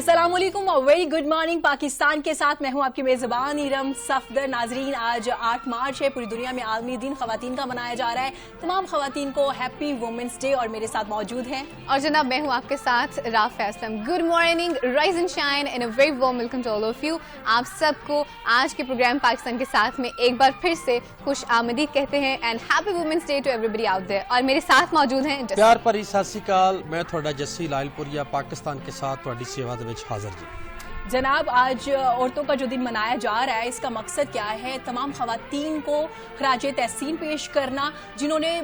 अस्सलाम वालेकुम और वेरी गुड मॉर्निंग पाकिस्तान के साथ मैं हूं आपकी मेज़बान इरम सफदर। नाजरीन, आज 8 मार्च है, पूरी दुनिया में आलमी दिन ख़वातीन का मनाया जा रहा है। तमाम ख़वातीन को हैप्पी वुमेंस डे। और मेरे साथ मौजूद हैं और जनाब मैं हूं आपके साथ Rafia Aslam. Good morning, rise and shine and a very warm welcome to all of you. आप सबको आज के प्रोग्राम पाकिस्तान के साथ में एक बार फिर से खुश आमदीद कहते हैं and happy women's day to everybody out there. और मेरे साथ मौजूद हैं प्यार भरी सत श्री अकाल, मैं थोड़ा जस्सी लालपुरिया पाकिस्तान के साथ थोड़ी सेवा दे विच हाजिर जी। जनाब, आज औरतों का जो दिन मनाया जा रहा है, इसका मकसद क्या है? तमाम ख़वातीन को खराज तहसीन पेश करना, जिन्होंने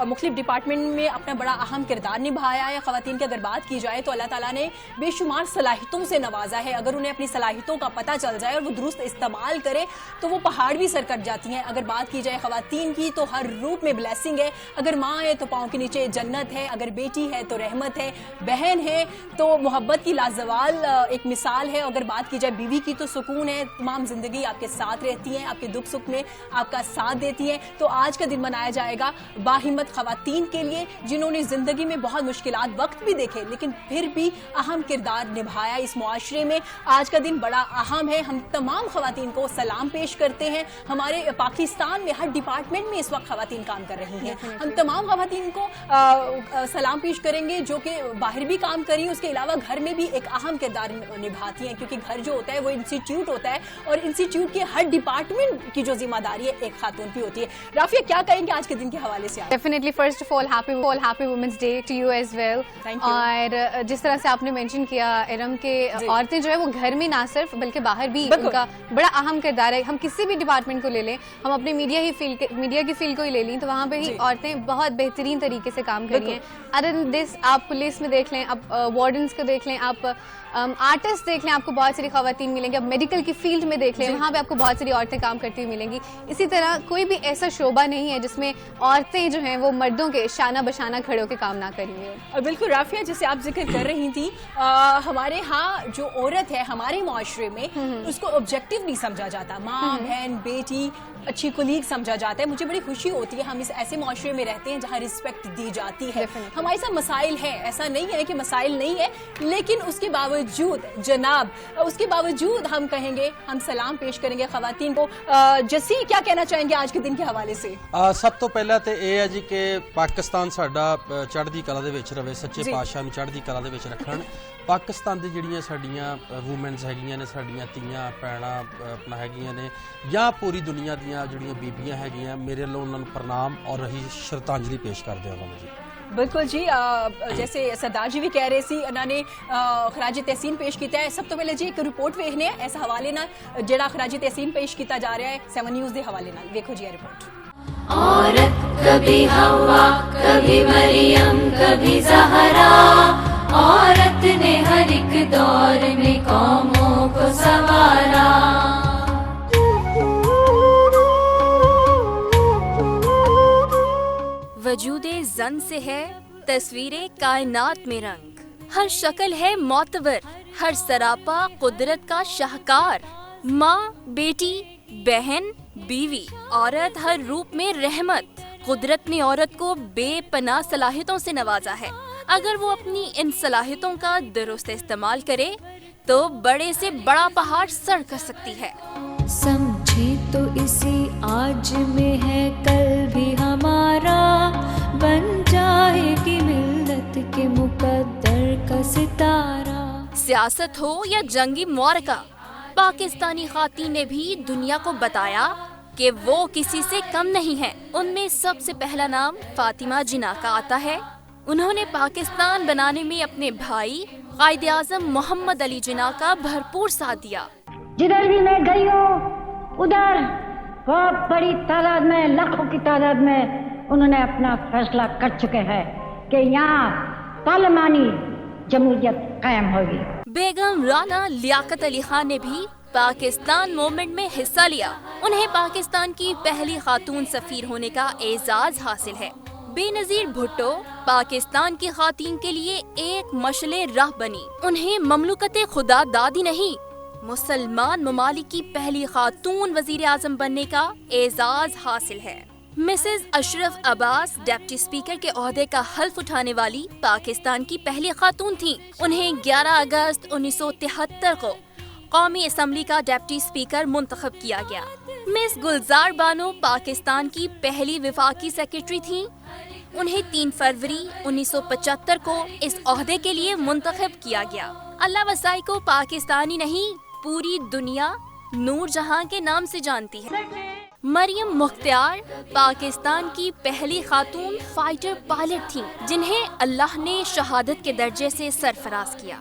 मुख्तलिफ डिपार्टमेंट में अपना बड़ा अहम किरदार निभाया है। ख़वातीन की अगर बात की जाए तो अल्लाह ताला ने बेशुमार सलाहियतों से नवाजा है। अगर उन्हें अपनी सलाहियतों का पता चल जाए और वो दुरुस्त इस्तेमाल करे तो वो पहाड़ भी सर कट जाती हैं। अगर बात की जाए ख़वातीन की तो हर रूप में ब्लेसिंग है। अगर माँ है तो पाँव के नीचे जन्नत है, अगर बेटी है तो रहमत है, बहन है तो मोहब्बत की लाजवाल एक मिसाल है। अगर बात की जाए बीवी की तो सुकून है, तमाम जिंदगी आपके साथ रहती हैं, आपके दुख सुख में आपका साथ देती हैं। तो आज का दिन मनाया जाएगा बाहिम्मत ख़वातीन के लिए, जिन्होंने ज़िंदगी में बहुत मुश्किलात वक्त भी देखे लेकिन फिर भी अहम किरदार निभाया इस मुआशरे में। आज का दिन बड़ा अहम है। हम तमाम ख़वातीन को सलाम पेश करते हैं। हमारे पाकिस्तान में हर डिपार्टमेंट में इस वक्त ख़वातीन काम कर रही हैं। हम तमाम ख़वातीन को सलाम पेश करेंगे जो कि बाहर भी काम करी, उसके अलावा घर में भी एक अहम किरदार निभाती हैं, क्योंकि घर जो होता है वो इंस्टीट्यूट होता है और इंस्टीट्यूट के हर डिपार्टमेंट की जो जिम्मेदारी है एक खातून की होती है। राफिया, क्या कहेंगे आज के दिन के हवाले से? Definitely first of all happy women's day to you as well. और जिस तरह से आपने मेंशन किया इरम के, औरतें जो है वो घर में ना सिर्फ बल्कि बाहर भी उनका बड़ा अहम किरदार है। हम किसी भी डिपार्टमेंट को ले लें, हम अपने मीडिया की फील्ड को ही ले लें तो वहाँ पे ही औरतें बहुत बेहतरीन तरीके से काम कर रही हैं। अदर देन दिस, आप पुलिस में देख लें, आप वार्डन्स को देख लें, आप आर्टिस्ट देख लें, आपको बहुत सारी ख़वातीन मिलेंगी। अब मेडिकल की फील्ड में देख लें, वहाँ पे आपको बहुत सारी औरतें काम करती हुई मिलेंगी। इसी तरह कोई भी ऐसा शोबा नहीं है जिसमें औरतें जो हैं वो मर्दों के शाना बशाना खड़े होकर काम ना करेंगे। और बिल्कुल राफिया, जैसे आप जिक्र कर रही थी, हमारे यहाँ जो औरत है हमारे मुआशरे में उसको ऑब्जेक्टिव नहीं समझा जाता। माँ, बहन, बेटी, अच्छी कुलीग समझा जाता है। मुझे बड़ी खुशी होती है हम इस ऐसे मुआशरे में रहते हैं जहाँ रिस्पेक्ट दी जाती है। हमारे साथ मसाइल है, ऐसा नहीं है कि मसाइल नहीं है, लेकिन उसके बावजूद जनाब, उसके बावजूद हम कहेंगे, हम सलाम पेश करेंगे ख़वातीन को। जसी, क्या कहना चाहेंगे आज के दिन के हवाले से? सब तो पहला तो यह है जी कि पाकिस्तान साडा चढ़दी कला दे विच रहे, सच्चे पातशाह नूं चढ़दी कला दे विच रखण। पाकिस्तान दी जिहड़ियां साडीआं वूमेन्स हैगियां ने, साडीआं धीआं भैणां अपना हैगियां ने, या पूरी दुनिया दियां जिहड़ियां बीबियां हैगियां, मेरे लोग उन्हां नूं प्रणाम और अही श्रद्धांजलि पेश करदे हां जी। बिल्कुल जी, जैसे सरदार जी भी कह रहे सी, उन्होंने खराज तहसीन पेश किया है। सब तो पहले जी एक रिपोर्ट वेखने हैं इस हवाले नाल, जेड़ा खराज तहसीन पेश किया जा रहा है 7 न्यूज़ के हवाले नाल। देखो जी रिपोर्ट। औरत कभी हवा, कभी मरियम, कभी ज़हरा, औरत ने हर एक दौर में कौमों को संवारा। वजूदे जन से है तस्वीरें कायनात में रंग, हर शक्ल है मोतबर, हर सरापा कुदरत का शाहकार। माँ, बेटी, बहन, बीवी, औरत हर रूप में रहमत। कुदरत ने औरत को बेपनाह सलाहियतों से नवाजा है। अगर वो अपनी इन सलाहियतों का दुरुस्त इस्तेमाल करे तो बड़े से बड़ा पहाड़ सर कर सकती है। समझे तो इसी आज में है कल भी हमारा, बन जाएगी मिल्लत के मुकद्दर का सितारा। सियासत हो या जंगी मुआरका, पाकिस्तानी खातून ने भी दुनिया को बताया कि वो किसी से कम नहीं है। उनमें सबसे पहला नाम फातिमा जिन्ना का आता है। उन्होंने पाकिस्तान बनाने में अपने भाई कायदे आज़म मोहम्मद अली जिन्ना का भरपूर साथ दिया। जिधर भी मैं गई हूँ उधर बहुत बड़ी तादाद में, लाखों की तादाद में उन्होंने अपना फैसला कर चुके हैं कि यहाँ पार्लिमानी जमहूरियत कायम होगी। बेगम राना लियाकत अली खान ने भी पाकिस्तान मूवमेंट में हिस्सा लिया। उन्हें पाकिस्तान की पहली खातून सफीर होने का एजाज हासिल है। बेनजीर भुट्टो पाकिस्तान की खातून के लिए एक मशले राह बनी। उन्हें ममलुकत खुदा दादी नहीं, मुसलमान ममालिक की पहली खातून वजीर आजम बनने का एजाज हासिल है। Mrs Ashraf Abbas deputy speaker के ओहदे का हल्फ उठाने वाली पाकिस्तान की पहली खातून थीं। उन्हें 11 अगस्त 1973 को कौमी असम्बली का डिप्टी स्पीकर मुंतखब किया गया। मिस गुलजार बानो पाकिस्तान की पहली विफाकी सेक्रेटरी थीं। उन्हें 3 फरवरी 1975 को इस ओहदे के लिए मुंतखब किया गया। अल्लाह वसाई को पाकिस्तानी नहीं पूरी दुनिया नूर जहां के नाम से जानती है। मरियम मुख्तियार पाकिस्तान की पहली खातून फाइटर पायलट थीं, जिन्हें अल्लाह ने शहादत के दर्जे से सरफराज किया।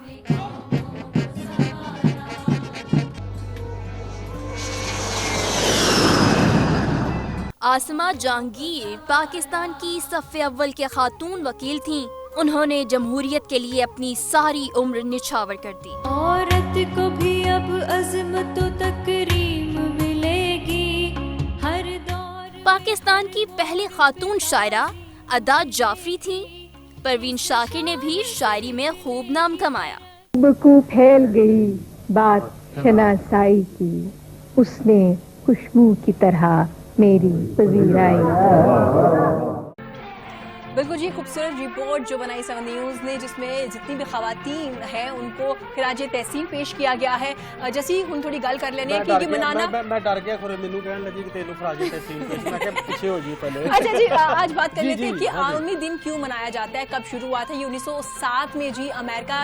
आसमा जहांगीर पाकिस्तान की सफ़े अव्वल के खातून वकील थीं। उन्होंने जमहूरियत के लिए अपनी सारी उम्र निछावर कर दी। औरत को भी अब अज़मत व तकरीम मिलेगी हर दौर। पाकिस्तान की पहली खातून शायरा अदा जाफरी थीं। परवीन शाकिर ने भी शायरी में खूब नाम कमाया। बकू फैल गई बात शनासाई की, उसने खुशबू की तरह मेरी पजीराई। बिल्कुल जी, खूबसूरत रिपोर्ट जो बनाई 7 न्यूज़ ने, जिसमें जितनी भी खवातीन हैं उनको खिराज तहसीन पेश किया गया है। जैसी हम थोड़ी गल कर लेने कि मनाना मैं डर गया खोरे मेनू कहने लगी कि तेनू खिराज तहसीन पेश, मैं क्या पीछे हो जी पहले। अच्छा जी, आज बात कर लेते हैं कि आलमी दिन क्यों मनाया जाता है, कब शुरू हुआ था। ये 1907 में जी अमेरिका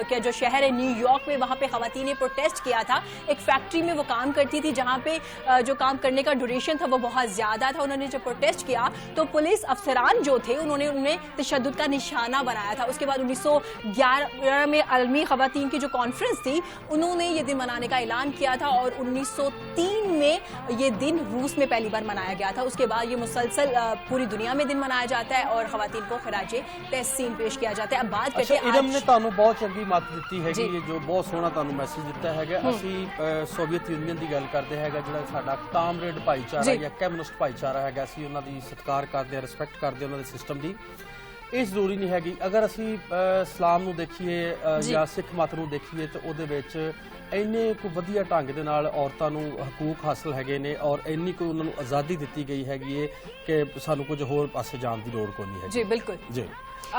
के जो शहर है न्यूयॉर्क में, वहाँ पे खवातीन ने प्रोटेस्ट किया था। एक फैक्ट्री में वो काम करती थी जहाँ पे जो काम करने का ड्यूरेशन था वो बहुत ज़्यादा था। उन्होंने जब प्रोटेस्ट किया तो पुलिस अफसरान जो थे उन्हें तशद्दुद का निशाना बनाया था। उसके बाद 1911 में आलमी खवातीन की जो कॉन्फ्रेंस थी उन्होंने ये दिन मनाने का ऐलान किया था और 1903 में ये दिन रूस में पहली बार मनाया गया था। उसके बाद ये मुसलसल पूरी दुनिया में दिन मनाया जाता है और खवातीन को खिराज तहसीन पेश किया जाता है। अब बात करते हैं, इरम ने ਤੁਹਾਨੂੰ ਬਹੁਤ ਚੰਗੀ ਮੱਤ ਦਿੱਤੀ ਹੈਗੀ, ਇਹ ਜੋ ਬਹੁਤ ਸੋਹਣਾ ਤੁਹਾਨੂੰ ਮੈਸੇਜ ਦਿੱਤਾ ਹੈਗਾ। ਅਸੀਂ ਸੋਵੀਅਤ ਯੂਨੀਅਨ ਦੀ ਗੱਲ ਕਰਦੇ ਹੈਗਾ, ਜਿਹੜਾ ਸਾਡਾ ਕਾਮਰੇਡ ਭਾਈਚਾਰਾ ਜਾਂ ਕਮਿਊਨਿਸਟ ਭਾਈਚਾਰਾ ਹੈਗਾ, ਅਸੀਂ ਉਹਨਾਂ ਦੀ ਸਤਿਕਾਰ ਕਰਦੇ ਹਾਂ, ਰਿਸਪੈਕਟ ਕਰਦੇ ਹਾਂ ਉਹਨਾਂ ਦੇ ਸਿਸਟਮ ਦੀ। ਇਹ ਜ਼ਰੂਰੀ ਨਹੀਂ ਹੈਗੀ। ਅਗਰ ਅਸੀਂ ਇਸਲਾਮ ਨੂੰ ਦੇਖੀਏ ਜਾਂ ਸਿੱਖ ਮਤ ਨੂੰ ਦੇਖੀਏ ਤਾਂ ਉਹਦੇ ਵਿੱਚ ਇੰਨੇ ਕੁ ਵਧੀਆ ਢੰਗ ਦੇ ਨਾਲ ਔਰਤਾਂ ਨੂੰ ਹਕੂਕ ਹਾਸਲ ਹੈਗੇ ਨੇ ਔਰ ਇੰਨੀ ਕੋਈ ਉਹਨਾਂ ਨੂੰ ਆਜ਼ਾਦੀ ਦਿੱਤੀ ਗਈ ਹੈਗੀ ਹੈ ਕਿ ਸਾਨੂੰ ਕੁਝ ਹੋਰ ਪਾਸੇ ਜਾਣ ਦੀ ਲੋੜ ਕੋਈ ਨਹੀਂ ਹੈ। जी बिल्कुल जी।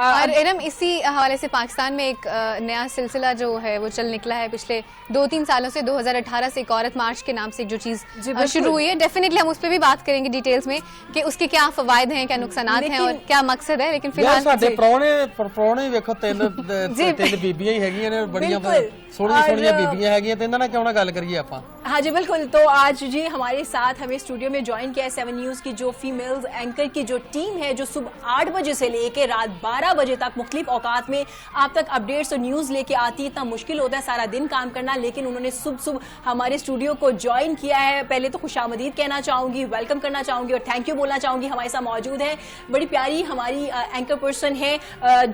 और इरम, इसी हवाले से पाकिस्तान में एक नया सिलसिला जो है वो चल निकला है पिछले 2-3 सालों से। 2018 से एक औरत मार्च के नाम से एक जो चीज शुरू हुई है, डेफिनेटली हम उस पर भी बात करेंगे डिटेल्स में कि उसके क्या फवायद हैं, क्या नुकसानात हैं और क्या मकसद है। लेकिन फिलहाल ਸਾਡੇ ਪ੍ਰਾਹੁਣੇ ਵੇਖੋ ਤਿੰਨ ਬੀਬੀਆਂ ਹੀ ਹੈਗੀਆਂ ਨੇ, ਬੜੀਆਂ ਸੋਹਣੀਆਂ ਬੀਬੀਆਂ ਹੈਗੀਆਂ, ਤੇ ਇਹਨਾਂ ਨਾਲ ਕਿਉਂ ਨਾ ਗੱਲ ਕਰੀਏ ਆਪਾਂ। हाँ जी बिल्कुल। तो आज जी हमारे साथ हमें स्टूडियो में ज्वाइन किया है 7 न्यूज़ की जो फीमेल्स एंकर की जो टीम है, जो सुबह 8 बजे से लेके रात 12 बजे तक मुख्तलिफ औकात में आप तक अपडेट्स और न्यूज़ लेके आती है। इतना मुश्किल होता है सारा दिन काम करना, लेकिन उन्होंने सुबह हमारे स्टूडियो को ज्वाइन किया है। पहले तो खुशामदीद कहना चाहूँगी, वेलकम करना चाहूँगी और थैंक यू बोलना चाहूँगी। हमारे साथ मौजूद है बड़ी प्यारी हमारी एंकर पर्सन है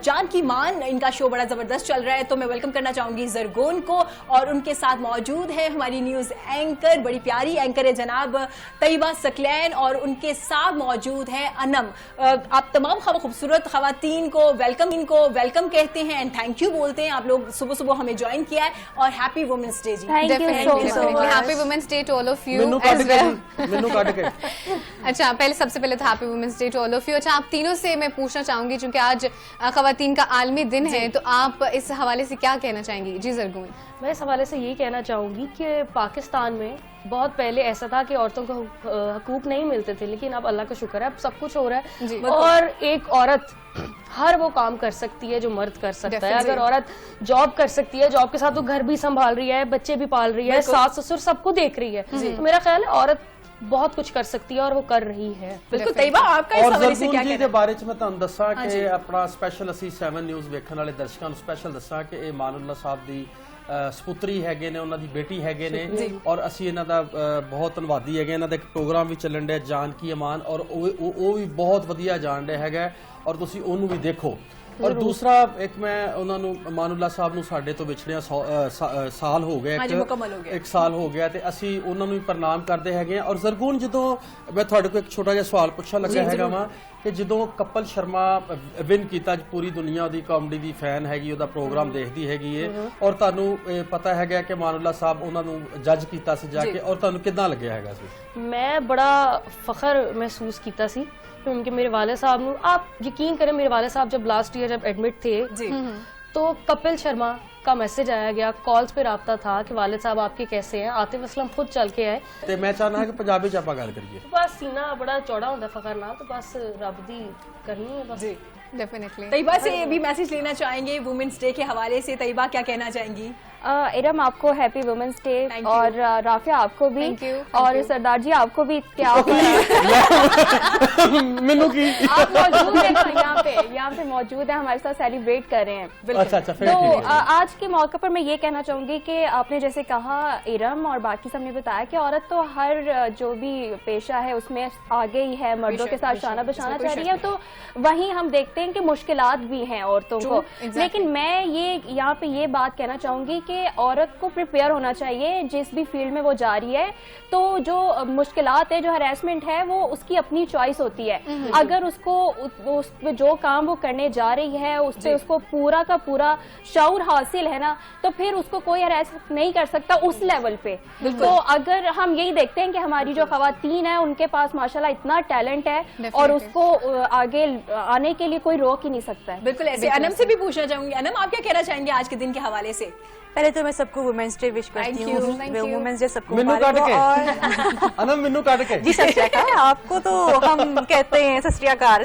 जान की मान, इनका शो बड़ा ज़बरदस्त चल रहा है, तो मैं वेलकम करना चाहूँगी जरगोन को। और उनके साथ मौजूद है हमारी न्यूज़ एंकर, बड़ी प्यारी एंकर है जनाब तैयबा सकलैन, और उनके साथ मौजूद है अनम। आप तमाम खूबसूरत खवातीन को वेलकम कहते हैं एंड थैंक यू बोलते हैं। आप लोग सुबह सुबह हमें ज्वाइन किया है और हैप्पी वुमेन्स डे जी। Happy women's day to all of you as well. अच्छा, सबसे पहले तो happy women's day to all of you. अच्छा, आप तीनों से मैं पूछना चाहूंगी, क्योंकि आज खवातीन का आलमी दिन है, तो आप इस हवाले से क्या कहना चाहेंगी? जी जरगून। मैं इस हवाले से यही कहना चाहूँगी कि पाकिस्तान में बहुत पहले ऐसा था कि औरतों को हकूक नहीं मिलते थे, लेकिन अब अल्लाह का शुक्र है अब सब कुछ हो रहा है और एक औरत हर वो काम कर सकती है जो मर्द कर सकता है। अगर औरत जॉब कर सकती है, जॉब के साथ वो घर भी संभाल रही है, बच्चे भी पाल रही है, सास ससुर सबको देख रही है, तो मेरा ख्याल है औरत बहुत कुछ कर सकती है और वो कर रही है। बिल्कुल तैयबा, आपका इस हवाले से क्या कहना है? ਦੇ ਬਾਰੇ ਚ ਮੈਂ ਤੁਹਾਨੂੰ ਦੱਸਾਂ ਕਿ ਆਪਣਾ ਸਪੈਸ਼ਲ ਅਸੀਂ 7 ਨਿਊਜ਼ ਵੇਖਣ ਵਾਲੇ ਦਰਸ਼ਕਾਂ ਨੂੰ ਸਪੈਸ਼ਲ ਦੱਸਾਂ ਕਿ ਇਹ ਮਾਨੂल्ला ਸਾਹਿਬ ਦੀ ਸਪੁੱਤਰੀ ਹੈਗੇ ਨੇ, ਉਹਨਾਂ ਦੀ ਬੇਟੀ ਹੈਗੇ ਨੇ ਔਰ ਅਸੀਂ ਇਹਨਾਂ ਦਾ ਬਹੁਤ ਧੰਨਵਾਦੀ ਹੈਗੇ। ਇਹਨਾਂ ਦਾ ਇੱਕ ਪ੍ਰੋਗਰਾਮ ਵੀ ਚੱਲਣ ਡਿਆ ਜਾਨ ਕੀ ਅਮਾਨ, ਔਰ ਉਹ ਵੀ ਬਹੁਤ ਵਧੀਆ ਜਾਣ ਡਿਆ ਹੈਗਾ ਔਰ ਤੁਸੀਂ ਉਹਨੂੰ ਵੀ ਦੇਖੋ। ਔਰ ਦੂਸਰਾ ਇੱਕ ਮੈਂ ਉਹਨਾਂ ਨੂੰ ਮਾਨੂਲਾ ਸਾਹਿਬ ਨੂੰ ਸਾਡੇ ਤੋਂ ਵਿਛੜਿਆ ਸਾਲ ਹੋ ਗਿਆ, ਇੱਕ ਸਾਲ ਹੋ ਗਿਆ, ਤੇ ਅਸੀਂ ਉਹਨਾਂ ਨੂੰ ਵੀ ਪ੍ਰਣਾਮ ਕਰਦੇ ਹੈਗੇ ਆ। ਔਰ ਜ਼ਰਗੂਨ, ਜਦੋਂ ਮੈਂ ਤੁਹਾਡੇ ਕੋਲ ਇੱਕ ਛੋਟਾ ਜਿਹਾ ਸਵਾਲ ਪੁੱਛਣ ਲੱਗਾ ਹੈਗਾ ਵਾ ਕਿ ਜਦੋਂ ਕਪਲ ਸ਼ਰਮਾ ਵਿਨ ਕੀਤਾ, ਪੂਰੀ ਦੁਨੀਆ ਉਹਦੀ ਕਾਮੇਡੀ ਦੀ ਫੈਨ ਹੈਗੀ, ਉਹਦਾ ਪ੍ਰੋਗਰਾਮ ਦੇਖਦੀ ਹੈਗੀ ਏ, ਔਰ ਤੁਹਾਨੂੰ ਪਤਾ ਹੈਗਾ ਕਿ ਮਾਨੂਲਾ ਸਾਹਿਬ ਉਹਨਾਂ ਨੂੰ ਜੱਜ ਕੀਤਾ ਸੀ ਜਾ ਕੇ, ਔਰ ਤੁਹਾਨੂੰ ਕਿੱਦਾਂ ਲੱਗਿਆ ਹੈਗਾ ਸੀ? ਮੈਂ ਬੜਾ ਫਖਰ ਮਹਿਸੂਸ ਕੀਤਾ ਸੀ क्योंकि मेरे वाले साहब ਨੂੰ, आप यकीन करें, मेरे वाले साहब जब लास्ट ईयर जब एडमिट थे तो कपिल शर्मा का मैसेज आया गया, कॉल्स पे राब्ता था कि वालिद साहब आपके कैसे हैं, आतिफ असलम खुद चल के आए। ਤੇ ਮੈਂ ਚਾਹਨਾ ਕਿ ਪੰਜਾਬੀ ਚ ਆਪਾਂ ਗੱਲ ਕਰੀਏ। बस सीना बड़ा चौड़ा होता फखर ना, तो बस रब दी करनी है बस। डेफिनेटली। तैयबा से भी मैसेज लेना चाहेंगे वुमेन्स डे के हवाले से, तैयबा क्या कहना चाहेंगी? इरम, आपको हैप्पी वुमेन्स डे, और राफिया आपको भी, और सरदार जी आपको भी। क्या मेनू की आप मौजूद हैं यहाँ पे मौजूद है, हमारे साथ सेलिब्रेट कर रहे हैं। अच्छा, तो आज के मौके पर मैं ये कहना चाहूंगी कि आपने जैसे कहा इरम और बाकी सबने बताया कि औरत तो हर जो भी पेशा है उसमें आगे ही है, मर्दों के साथ शाना बशाना चाह रही है, तो वहीं हम देखते हैं कि मुश्किलात भी हैं औरतों को। लेकिन मैं ये यहाँ पे ये बात कहना चाहूंगी कि औरत को प्रिपेयर होना चाहिए जिस भी फील्ड में वो जा रही है। तो जो मुश्किलात है, जो हरासमेंट है, वो उसकी अपनी चॉइस होती है। अगर उसको उस जो काम वो करने जा रही है उस पे उसको पूरा का पूरा शऊर हासिल है ना, तो फिर उसको कोई हरास नहीं कर सकता उस लेवल पे। तो अगर हम यही देखते हैं कि हमारी जो खवातीन है उनके पास माशाल्लाह इतना टैलेंट है और उसको आगे आने के लिए कोई रोक ही नहीं सकता है। बिल्कुल ऐसे। अनम से भी पूछना चाहूंगी, अनम आप क्या कहना चाहेंगे आज के दिन के हवाले से? पहले तो मैं सबको वुमेन्स डे विश करती हूँ, वुमेन्स डे सबको मिन्नू काट के और अनम मिन्नू काट के जी सत श्री अकाल, आपको तो हम कहते हैं सत श्री अकाल।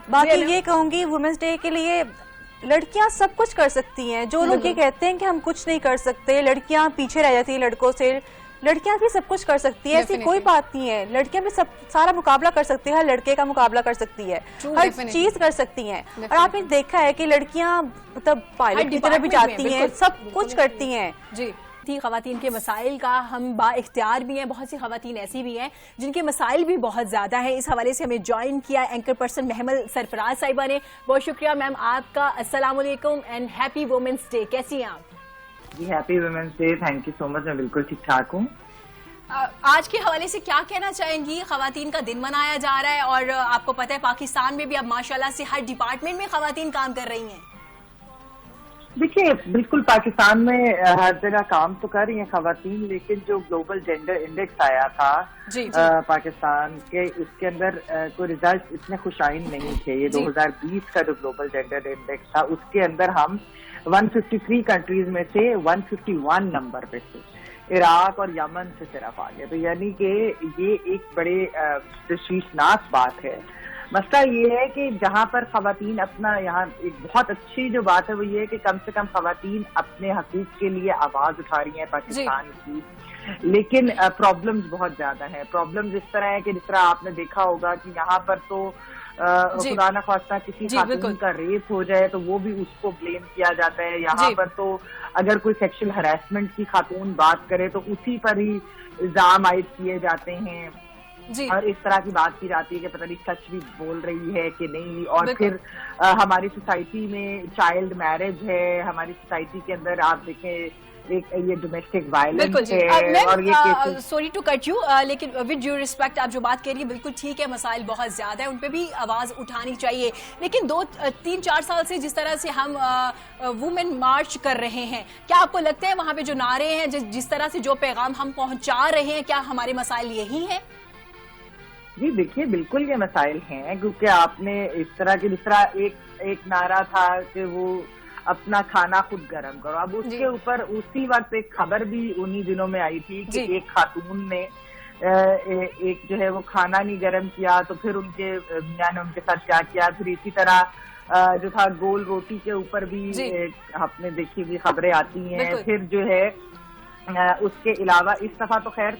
बाकी ये कहूंगी वुमेन्स डे के लिए लड़कियां सब कुछ कर सकती हैं। जो लोग ये कहते हैं कि हम कुछ नहीं कर सकते, लड़कियां पीछे रह जाती हैं लड़कों से, लड़कियां भी सब कुछ कर सकती है, ऐसी कोई बात नहीं है। लड़कियां भी सब सारा मुकाबला कर सकती है, हर लड़के का मुकाबला कर सकती है, हर चीज कर सकती हैं। और आपने देखा है कि लड़कियां मतलब पायलट की तरह भी जाती हैं, सब कुछ करती हैं। जी, खवातीन के मसाइल का हम बा इख्तियार भी हैं, बहुत सी खवातीन ऐसी भी हैं जिनके मसाइल भी बहुत ज़्यादा हैं। इस हवाले से हमें ज्वाइन किया एंकर पर्सन महमल सरफराज साहिबा ने। बहुत शुक्रिया मैम आपका। अस्सलाम वालेकुम एंड हैप्पी वुमेन्स डे। कैसी हैं आप? जी happy women's day, thank you so much, मैं बिल्कुल ठीक ठाक हूँ। आज के हवाले से क्या कहना चाहेंगी? खवातीन का दिन मनाया जा रहा है और आपको पता है पाकिस्तान में भी अब माशाल्लाह से हर डिपार्टमेंट में खवातीन काम कर रही हैं। देखिए बिल्कुल पाकिस्तान में हर जगह काम तो कर रही हैं खवातीन, लेकिन जो ग्लोबल जेंडर इंडेक्स आया था पाकिस्तान के, उसके अंदर कोई रिजल्ट इतने खुशाइन नहीं थे। ये 2020 का जो ग्लोबल जेंडर इंडेक्स था उसके अंदर हम 153 कंट्रीज में से 151 नंबर पे थे, इराक और यमन से सिर्फ आ गया। तो यानी कि ये एक बड़े तशवीशनाक बात है। मसला ये है कि जहाँ पर खवातीन अपना, यहाँ एक बहुत अच्छी जो बात है वो ये है कि कम से कम खवातीन अपने हकूक के लिए आवाज उठा रही है पाकिस्तान की, लेकिन प्रॉब्लम्स बहुत ज्यादा है। प्रॉब्लम्स इस तरह है कि जिस तरह आपने देखा होगा कि यहाँ पर तो खुदा न ख्वास्ता किसी खातून का रेप हो जाए तो वो भी उसको ब्लेम किया जाता है। यहाँ पर तो अगर कोई सेक्सुअल हरासमेंट की खातून बात करे तो उसी पर ही इल्जाम आयद किए जाते हैं और इस तरह की बात की जाती है कि पता नहीं सच भी बोल रही है कि नहीं। और फिर हमारी सोसाइटी में चाइल्ड मैरिज है, हमारी सोसाइटी के अंदर आप देखें एक ये डोमेस्टिक वायलेंस है और ये सॉरी टू कट यू, लेकिन विद ड्यू रिस्पेक्ट आप जो बात कह रही है बिल्कुल ठीक है, मसाइल बहुत ज्यादा है, उन पे भी आवाज उठानी चाहिए। लेकिन 2-3-4 साल से जिस तरह से हम वुमेन मार्च कर रहे हैं, क्या आपको लगता है वहाँ पे जो नारे हैं, जिस तरह से जो पैगाम हम पहुंचा रहे हैं, क्या हमारे मसाइल यही हैं? जी देखिए बिल्कुल ये मसाइल हैं, क्योंकि आपने इस तरह की, दूसरा एक नारा था कि वो अपना खाना खुद गरम करो। अब उसके ऊपर उसी वक्त एक खबर भी उन्हीं दिनों में आई थी कि एक खातून ने एक जो है वो खाना नहीं गरम किया, तो फिर उनके मियां ने उनके साथ क्या किया। फिर इसी तरह जो था गोल रोटी के ऊपर भी आपने देखी हुई खबरें आती हैं। फिर जो है उसके अलावा इस दफा तो खैर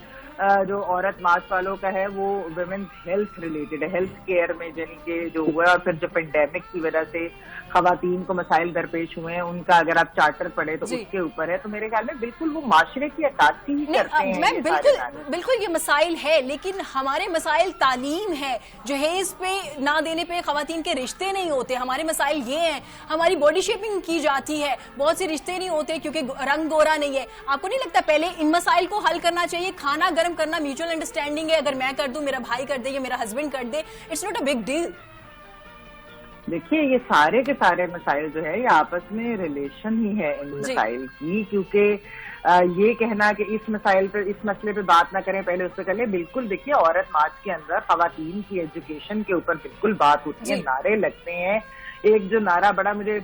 جو عورت مارچ والوں کا ہے وہ ویمنس ہیلتھ ریلیٹڈ ہے, ہیلتھ کیئر میں یعنی کہ جو ہوا ہے, اور پھر جو پینڈیمک کی وجہ سے خواتین کو مسائل درپیش ہوئے ہیں ان کا اگر آپ چارٹر پڑھیں تو اس کے اوپر ہے. تو میرے خیال میں بالکل وہ معاشرے کی عکاسی ہی کرتے ہیں. بالکل یہ مسائل ہے, لیکن ہمارے مسائل تعلیم ہے, جہیز پہ نہ دینے پہ خواتین کے رشتے نہیں ہوتے. ہمارے مسائل یہ ہیں, ہماری باڈی شیپنگ کی جاتی ہے, بہت سے رشتے نہیں ہوتے کیونکہ رنگ گورا نہیں ہے. آپ کو نہیں لگتا پہلے ان مسائل کو حل کرنا چاہیے؟ کھانا گرم کرنا میوچل انڈرسٹینڈنگ ہے, اگر میں کر دوں, میرا بھائی کر دے یا میرا ہسبینڈ کر دے, it's not a big deal. دیکھیے یہ سارے کے سارے مسائل جو ہے یہ آپس میں ریلیشن ہی ہے ان مسائل کی, کیونکہ یہ کہنا کہ اس مسئلے پہ بات نہ کریں پہلے اس پہ کر لیں. بالکل دیکھیے عورت مارچ کے اندر خواتین کی ایجوکیشن کے اوپر بالکل بات ہوتی ہے, نعرے لگتے ہیں. ایک جو نعرہ بڑا مجھے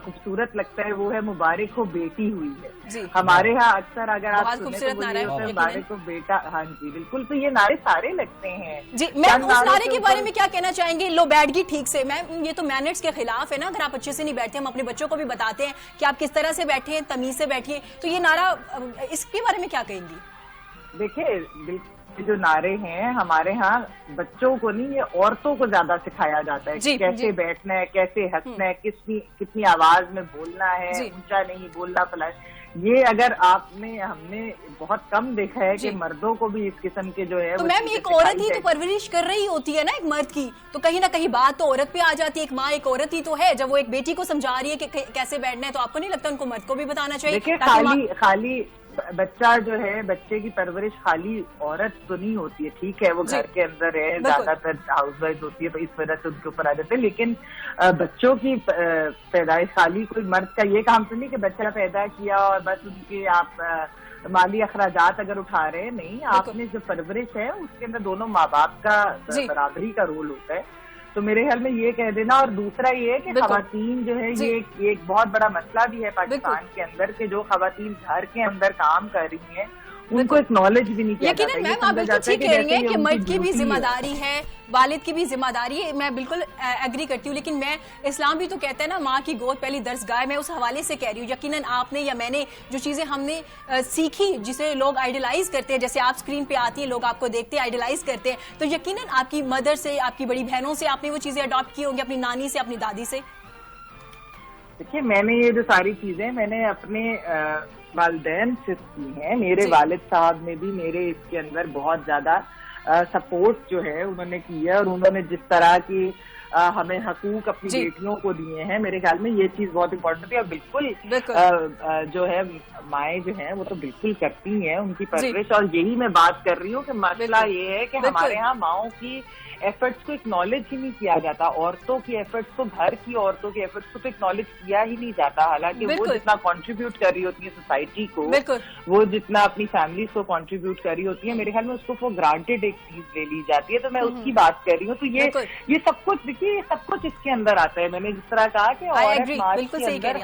خوبصورت لگتا ہے وہ ہے مبارک ہو بیٹی ہوئی ہے. ہمارے ہاں اکثر اگر آپ مبارک ہو بیٹا, ہاں جی بالکل, تو یہ نعرے سارے لگتے ہیں. جی میم اس نعرے کے بارے میں کیا کہنا چاہیں گے؟ لو بیٹھ گی ٹھیک سے. میم یہ تو مینرز کے خلاف ہے نا, اگر آپ اچھے سے نہیں بیٹھتے. ہم اپنے بچوں کو بھی بتاتے ہیں کہ آپ کس طرح سے بیٹھیں, تمیز سے بیٹھیے. تو یہ نعرہ اس کے بارے میں کیا کہیں گی؟ دیکھیے جو نعرے ہیں ہمارے ہاں بچوں کو نہیں, یہ عورتوں کو زیادہ سکھایا جاتا ہے کیسے بیٹھنا ہے, کیسے ہنسنا ہے, کتنی آواز میں بولنا ہے, اونچا نہیں بولنا فلاش. یہ اگر ہم نے بہت کم دیکھا ہے کہ مردوں کو بھی اس قسم کے جو ہے. تو میم ایک عورت ہی تو پرورش کر رہی ہوتی ہے نا ایک مرد کی, تو کہیں نہ کہیں بات تو عورت پہ آ جاتی ہے. ایک ماں ایک عورت ہی تو ہے, جب وہ ایک بیٹی کو سمجھا رہی ہے کہ کیسے بیٹھنا ہے, تو آپ کو نہیں لگتا ان کو مرد کو بھی بتانا چاہیے؟ دیکھیے خالی بچہ جو ہے, بچے کی پرورش خالی عورت تو نہیں ہوتی ہے, ٹھیک ہے وہ گھر کے اندر ہے, زیادہ تر ہاؤس وائف ہوتی ہے تو اس وجہ سے ان کے اوپر آ جاتے ہیں. لیکن بچوں کی پیدائش خالی کوئی مرد کا یہ کام تو نہیں کہ بچہ پیدا کیا اور بس ان کے آپ مالی اخراجات اگر اٹھا رہے ہیں. نہیں, آپ نے جو پرورش ہے اس کے اندر دونوں ماں باپ کا برابری کا رول ہوتا ہے. تو میرے خیال میں یہ کہہ دینا. اور دوسرا یہ ہے کہ خواتین جو ہے یہ ایک بہت بڑا مسئلہ بھی ہے پاکستان کے اندر, کہ جو خواتین گھر کے اندر کام کر رہی ہیں ان کو اکنالج بھی نہیں کیا جاتا. یقیناً میم آپ بالکل ٹھیک کہہ رہی ہیں کہ مرد کی بھی ذمہ داری ہے, والد کی بھی ذمہ داری ہے, میں بالکل ایگری کرتی ہوں. لیکن میں اسلام بھی تو کہتا ہے نا ماں کی گود پہلی درسگاہ ہے, میں اس حوالے سے کہہ رہی ہوں. یقیناً آپ نے یا میں نے جو چیزیں ہم نے سیکھی, جسے لوگ آئیڈیلائز کرتے ہیں, جیسے آپ اسکرین پہ آتی ہیں, لوگ آپ کو دیکھتے ہیں, آئیڈیلائز کرتے ہیں, تو یقیناً آپ کی مدر سے, آپ کی بڑی بہنوں سے آپ نے وہ چیزیں اڈاپٹ کی ہوں گی, اپنی نانی سے, اپنی دادی سے. دیکھیے میں نے یہ جو ساری چیزیں میں نے اپنے والدین سے کی ہیں. میرے والد صاحب نے بھی میرے اس کے اندر بہت زیادہ سپورٹ جو ہے انہوں نے کی ہے, اور انہوں نے جس طرح کی ہمیں حقوق اپنی بیٹیوں کو دیے ہیں, میرے خیال میں یہ چیز بہت امپورٹنٹ ہے. اور بالکل جو ہے مائیں جو ہیں وہ تو بالکل کرتی ہیں ان کی پرورش. اور یہی میں بات کر رہی ہوں کہ مسئلہ یہ ہے کہ ہمارے ہاں ماؤں کی ایفرٹس کو اکنالج ہی نہیں کیا جاتا, عورتوں کی ایفرٹس کو, گھر کی عورتوں کی ایفرٹس کو تو اکنالج کیا ہی نہیں جاتا. حالانکہ وہ جتنا کنٹریبیوٹ کر رہی ہوتی ہے سوسائٹی کو, وہ جتنا اپنی فیملیز کو کنٹریبیوٹ کر رہی ہوتی ہے, میرے خیال میں اس کو وہ گرانٹیڈ ایک چیز لے لی جاتی ہے. تو میں اس کی بات کر رہی ہوں. تو یہ سب کچھ دیکھیے, یہ سب کچھ اس کے اندر آتا ہے. میں نے جس طرح کہا کہ عورت مارچ کے اندر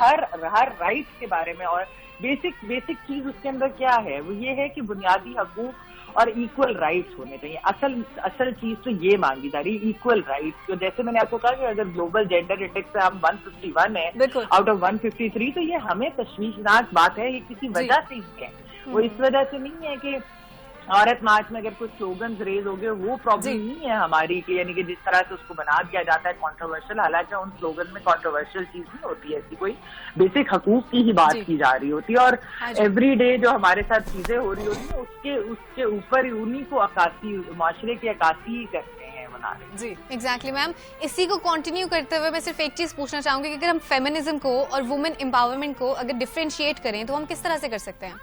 ہر رائٹس کے بارے میں, اور بیسک چیز اس کے اندر کیا ہے وہ یہ ہے کہ بنیادی حقوق اور ایکول رائٹس ہونے چاہیے. اصل چیز تو یہ مانگی جا رہی ہے, ایکول رائٹس. جیسے میں نے آپ کو کہا کہ اگر گلوبل جینڈر انڈیکس سے ہم 151 ہے آؤٹ آف 153, تو یہ ہمیں تشویشناک بات ہے. یہ کسی وجہ سے ہی ہے, وہ اس وجہ سے نہیں ہے کہ عورت مارچ میں اگر کچھ سلوگنز ریز ہو گئے, وہ پرابلم نہیں ہے ہماری, کہ یعنی کہ جس طرح سے اس کو بنا دیا جاتا ہے کنٹروورشل. حالانکہ ان سلوگن میں کنٹروورشل چیز نہیں ہوتی ہے, ایسی کوئی بیسک حقوق کی ہی بات کی جا رہی ہوتی ہے. اور ایوری ڈے جو ہمارے ساتھ چیزیں ہو رہی ہوتی ہیں اس کے اوپر انہیں کو عکاسی, معاشرے کی عکاسی کرتے ہیں. جی ایگزیکٹلی میم. اسی کو کنٹینیو کرتے ہوئے میں صرف ایک چیز پوچھنا چاہوں گی کہ اگر ہم فیمنزم کو اور وومن امپاورمنٹ کو اگر ڈفرینشیٹ کریں تو ہم کس طرح سے کر سکتے ہیں؟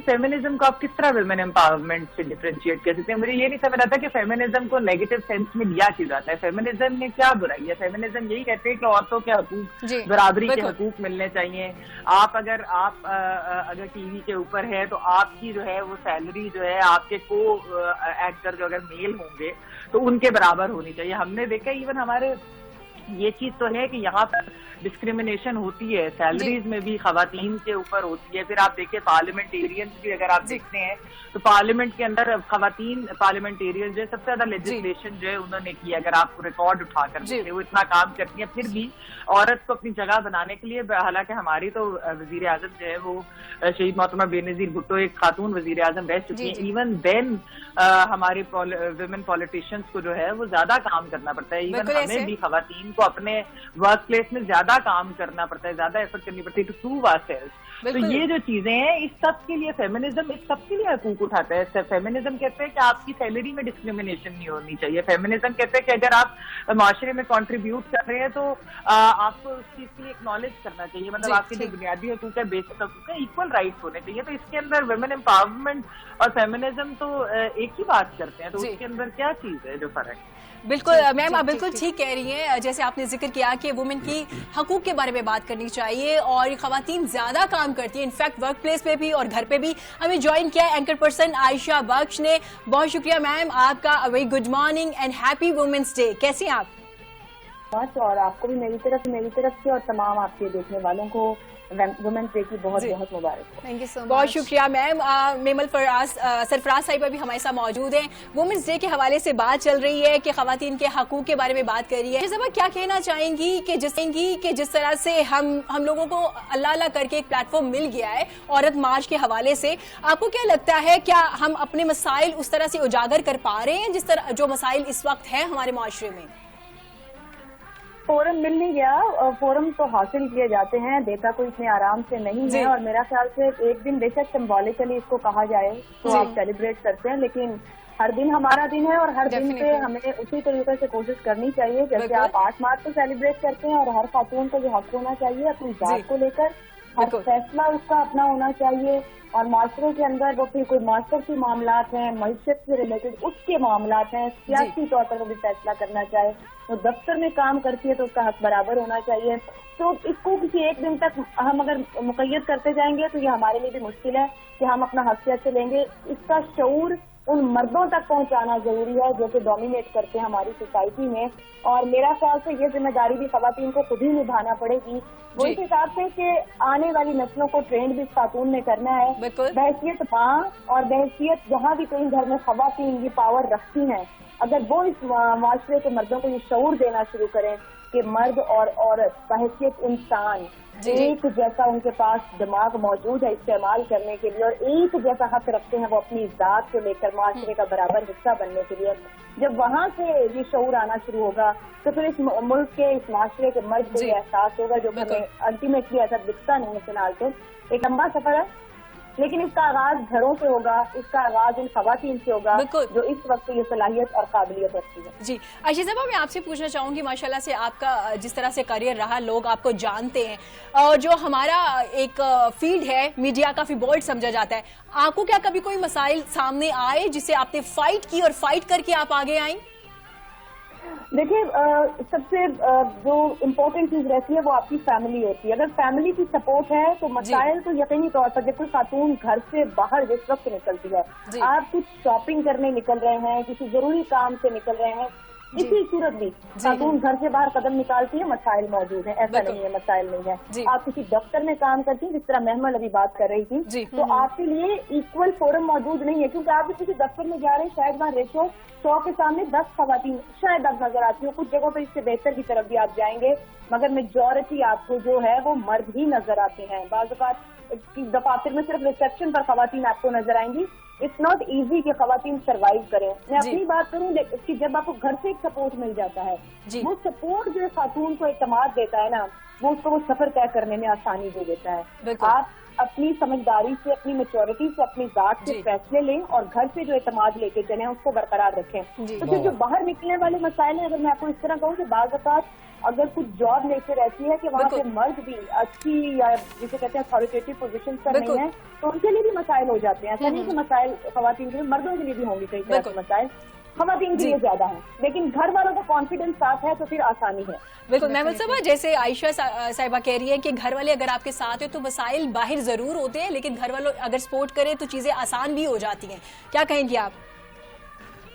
فیمنزم کو آپ کس طرح ویمن امپاورمنٹ سے ڈفرینشیٹ کر سکتے ہیں؟ مجھے یہ نہیں سمجھ آتا کہ فیمنزم کو نیگیٹو سینس میں لیا کیوں جاتا ہے. فیمنزم میں کیا برائی ہے؟ فیمنزم یہی کہتے ہیں کہ عورتوں کے حقوق, برابری کے حقوق ملنے چاہیے. آپ اگر ٹی وی کے اوپر ہے تو آپ کی جو ہے وہ سیلری جو ہے آپ کے کو ایکٹر جو اگر میل ہوں گے تو ان کے برابر ہونی چاہیے. ہم نے دیکھا ایون ہمارے یہ چیز تو ہے کہ یہاں پر ڈسکریمنیشن ہوتی ہے, سیلریز میں بھی خواتین کے اوپر ہوتی ہے. پھر آپ دیکھیں پارلیمنٹیرینز بھی اگر آپ دیکھتے ہیں تو پارلیمنٹ کے اندر خواتین پارلیمنٹیرین جو ہے سب سے زیادہ لیجسلیشن جو ہے انہوں نے کی. اگر آپ ریکارڈ اٹھا کر دیکھیں وہ اتنا کام کرتی ہیں, پھر بھی عورت کو اپنی جگہ بنانے کے لیے, حالانکہ ہماری تو وزیر اعظم جو ہے وہ شہید محترمہ بے نظیر بھٹو ایک خاتون وزیر اعظم رہ چکی ہیں, ایون دین ہمارے ویمن پالیٹیشینس کو جو ہے وہ زیادہ کام کرنا پڑتا ہے. ایون ہمیں بھی خواتین کو اپنے ورک پلیس میں زیادہ کام کرنا پڑتا ہے, زیادہ ایفرٹ کرنی پڑتی ہے ٹو پروو آورسیلوز. تو یہ جو چیزیں ہیں اس سب کے لیے فیمنزم اس سب کے لیے حقوق اٹھاتا ہے. فیمنزم کہتے ہیں کہ آپ کی سیلری میں ڈسکریمنیشن نہیں ہونی چاہیے. فیمنزم کہتے ہیں کہ اگر آپ معاشرے میں کنٹریبیوٹ کر رہے ہیں تو آپ کو اس چیز کے لیے اکنالج کرنا چاہیے, مطلب آپ کے جو بنیادی حقوق ہے, بیسک حقوق ہے, ایکول رائٹس ہونے چاہیے. تو اس کے اندر ویمن امپاورمنٹ اور فیمنزم تو ایک ہی بات کرتے ہیں, تو اس کے اندر کیا چیز ہے جو فرق ہے؟ بالکل میم آپ بالکل ٹھیک کہہ رہی ہیں. جیسے آپ نے ذکر کیا کہ وومن کی حقوق کے بارے میں بات کرنی چاہیے اور خواتین زیادہ کام کرتی ہیں, انفیکٹ ورک پلیس پہ بھی اور گھر پہ بھی. ہمیں جوائن کیا ہے اینکر پرسن عائشہ بخش نے. بہت شکریہ میم آپ کا. Very good morning and happy women's day. کیسی ہیں آپ؟ اور آپ کو بھی میری طرف سے اور تمام آپ کے دیکھنے والوں کو وومنس ڈے کی بہت بہت مبارک. تھینک یو سو مچ. بہت شکریہ میم. میمل سرفراز صاحبہ بھی ہمارے ساتھ موجود ہیں. وومنس ڈے کے حوالے سے بات چل رہی ہے کہ خواتین کے حقوق کے بارے میں بات کر رہی ہے. صاحبہ کیا کہنا چاہیں گی کہ جس طرح سے ہم لوگوں کو اللہ کر کے ایک پلیٹ فارم مل گیا ہے عورت مارچ کے حوالے سے, آپ کو کیا لگتا ہے کیا ہم اپنے مسائل اس طرح سے اجاگر کر پا رہے ہیں جس طرح جو مسائل اس وقت ہیں ہمارے معاشرے میں؟ فورم مل نہیں گیا, فورم تو حاصل کیے جاتے ہیں, دیتا کوئی اتنے آرام سے نہیں ہے. اور میرا خیال سے ایک دن بے شک سمبولیکلی اس کو کہا جائے تو آپ سیلیبریٹ کرتے ہیں, لیکن ہر دن ہمارا دن ہے اور ہر دن پہ ہمیں اسی طریقے سے کوشش کرنی چاہیے جیسے آپ 8 مارچ کو سیلیبریٹ کرتے ہیں. اور ہر خاتون کو جو حق ہونا چاہیے اپنی ذات کو لے کر, ہر فیصلہ اس کا اپنا ہونا چاہیے. اور معاشرے کے اندر وہ پھر کوئی معاشرت کے معاملات ہیں, معیشت سے ریلیٹڈ اس کے معاملات ہیں, سیاسی طور پر وہ بھی فیصلہ کرنا چاہے. وہ دفتر میں کام کرتی ہے تو اس کا حق برابر ہونا چاہیے. تو اس کو کسی ایک دن تک ہم اگر مقید کرتے جائیں گے تو یہ ہمارے لیے بھی مشکل ہے کہ ہم اپنا حق کیسے لیں گے. اس کا شعور ان مردوں تک پہنچانا ضروری ہے جو کہ ڈومینیٹ کرتے ہیں ہماری سوسائٹی میں. اور میرا خیال سے یہ ذمہ داری بھی خواتین کو خود ہی نبھانا پڑے گی, وہ اس حساب سے کہ آنے والی نسلوں کو ٹرینڈ بھی اس خاتون نے کرنا ہے. بحیثیت ماں اور بحیثیت جہاں بھی کہیں گھر میں خواتین یہ پاور رکھتی ہیں, اگر وہ اس معاشرے کے مردوں کو یہ شعور دینا شروع کریں کہ مرد اور عورت بحیثیت انسان ایک جیسا ان کے پاس دماغ موجود ہے استعمال کرنے کے لیے اور ایک جیسا حق رکھتے ہیں وہ اپنی ذات کو لے کر معاشرے کا برابر حصہ بننے کے لیے, جب وہاں سے یہ شعور آنا شروع ہوگا تو پھر اس ملک کے اس معاشرے کے مرد کو یہ احساس ہوگا جو ہمیں الٹیمیٹلی ایسا دکھتا نہیں ہے فی الحال. تو ایک لمبا سفر ہے لیکن اس کا آغاز گھروں سے ہوگا, اس کا آغاز ان خواتین سے ہوگا جو اس وقت یہ صلاحیت اور قابلیت رکھتی ہے. جی عائشہ صاحبہ میں آپ سے پوچھنا چاہوں گی, ماشاءاللہ سے آپ کا جس طرح سے کریئر رہا, لوگ آپ کو جانتے ہیں اور جو ہمارا ایک فیلڈ ہے میڈیا کافی بولڈ سمجھا جاتا ہے, آپ کو کیا کبھی کوئی مسائل سامنے آئے جسے آپ نے فائٹ کی اور فائٹ کر کے آپ آگے آئیں؟ دیکھیے سب سے جو امپورٹنٹ چیز رہتی ہے وہ آپ کی فیملی ہوتی ہے. اگر فیملی کی سپورٹ ہے تو مسائل تو یقینی طور پر جب کوئی خاتون گھر سے باہر جس وقت نکلتی ہے, آپ کچھ شاپنگ کرنے نکل رہے ہیں, کسی ضروری کام سے نکل رہے ہیں, اسی صورت بھی خاتون گھر سے باہر قدم نکالتی ہے, مسائل موجود ہیں, ایسا نہیں ہے مسائل نہیں ہے. آپ کسی دفتر میں کام کرتی ہیں جس طرح محمل ابھی بات کر رہی تھی, تو آپ کے لیے ایکول فورم موجود نہیں ہے کیونکہ آپ کسی دفتر میں جا رہے ہیں, شاید وہاں ریشو 100 کے سامنے 10 خواتین شاید آپ نظر آتی ہوں, کچھ جگہوں پہ اس سے بہتر کی طرف بھی آپ جائیں گے, مگر میجورٹی آپ کو جو ہے وہ مرد ہی نظر آتے ہیں. بعض اوقات دفاتر میں صرف ریسپشن پر خواتین آپ کو نظر آئیں گی. اٹس ناٹ ایزی کہ خواتین سروائیو کریں. میں اپنی بات کروں کہ جب آپ کو گھر سے ایک سپورٹ مل جاتا ہے, وہ سپورٹ جو خاتون کو اعتماد دیتا ہے نا, وہ اس کو وہ سفر طے کرنے میں آسانی دے دیتا ہے. آپ اپنی سمجھداری سے, اپنی میچورٹی سے, اپنی ذات سے فیصلے لیں اور گھر سے جو اعتماد لے کے چلیں اس کو برقرار رکھیں. تو پھر جو باہر نکلنے والے مسائل ہیں, اگر میں آپ کو اس طرح کہوں کہ بعض اوقات اگر کچھ جاب نیچر ایسی ہے کہ وہاں پہ مرد بھی اچھی یا جسے کہتے ہیں اتھارٹیٹو پوزیشن پر نہیں ہے, تو ان کے لیے بھی مسائل ہو جاتے ہیں. ایسا نہیں کہ مسائل خواتین کے لیے, مردوں کے لیے بھی ہوں گے کئی طرح کے مسائل, خواتین کے لیے زیادہ ہیں, لیکن گھر والوں کا کانفیڈنس ساتھ ہے تو پھر آسانی ہے. بالکل محمد صاحبہ, جیسے عائشہ صاحبہ کہہ رہی ہے کہ گھر والے اگر آپ کے ساتھ ہیں تو مسائل باہر ضرور ہوتے ہیں, لیکن گھر والوں اگر سپورٹ کریں تو چیزیں آسان بھی ہو جاتی ہیں. کیا کہیں گے آپ؟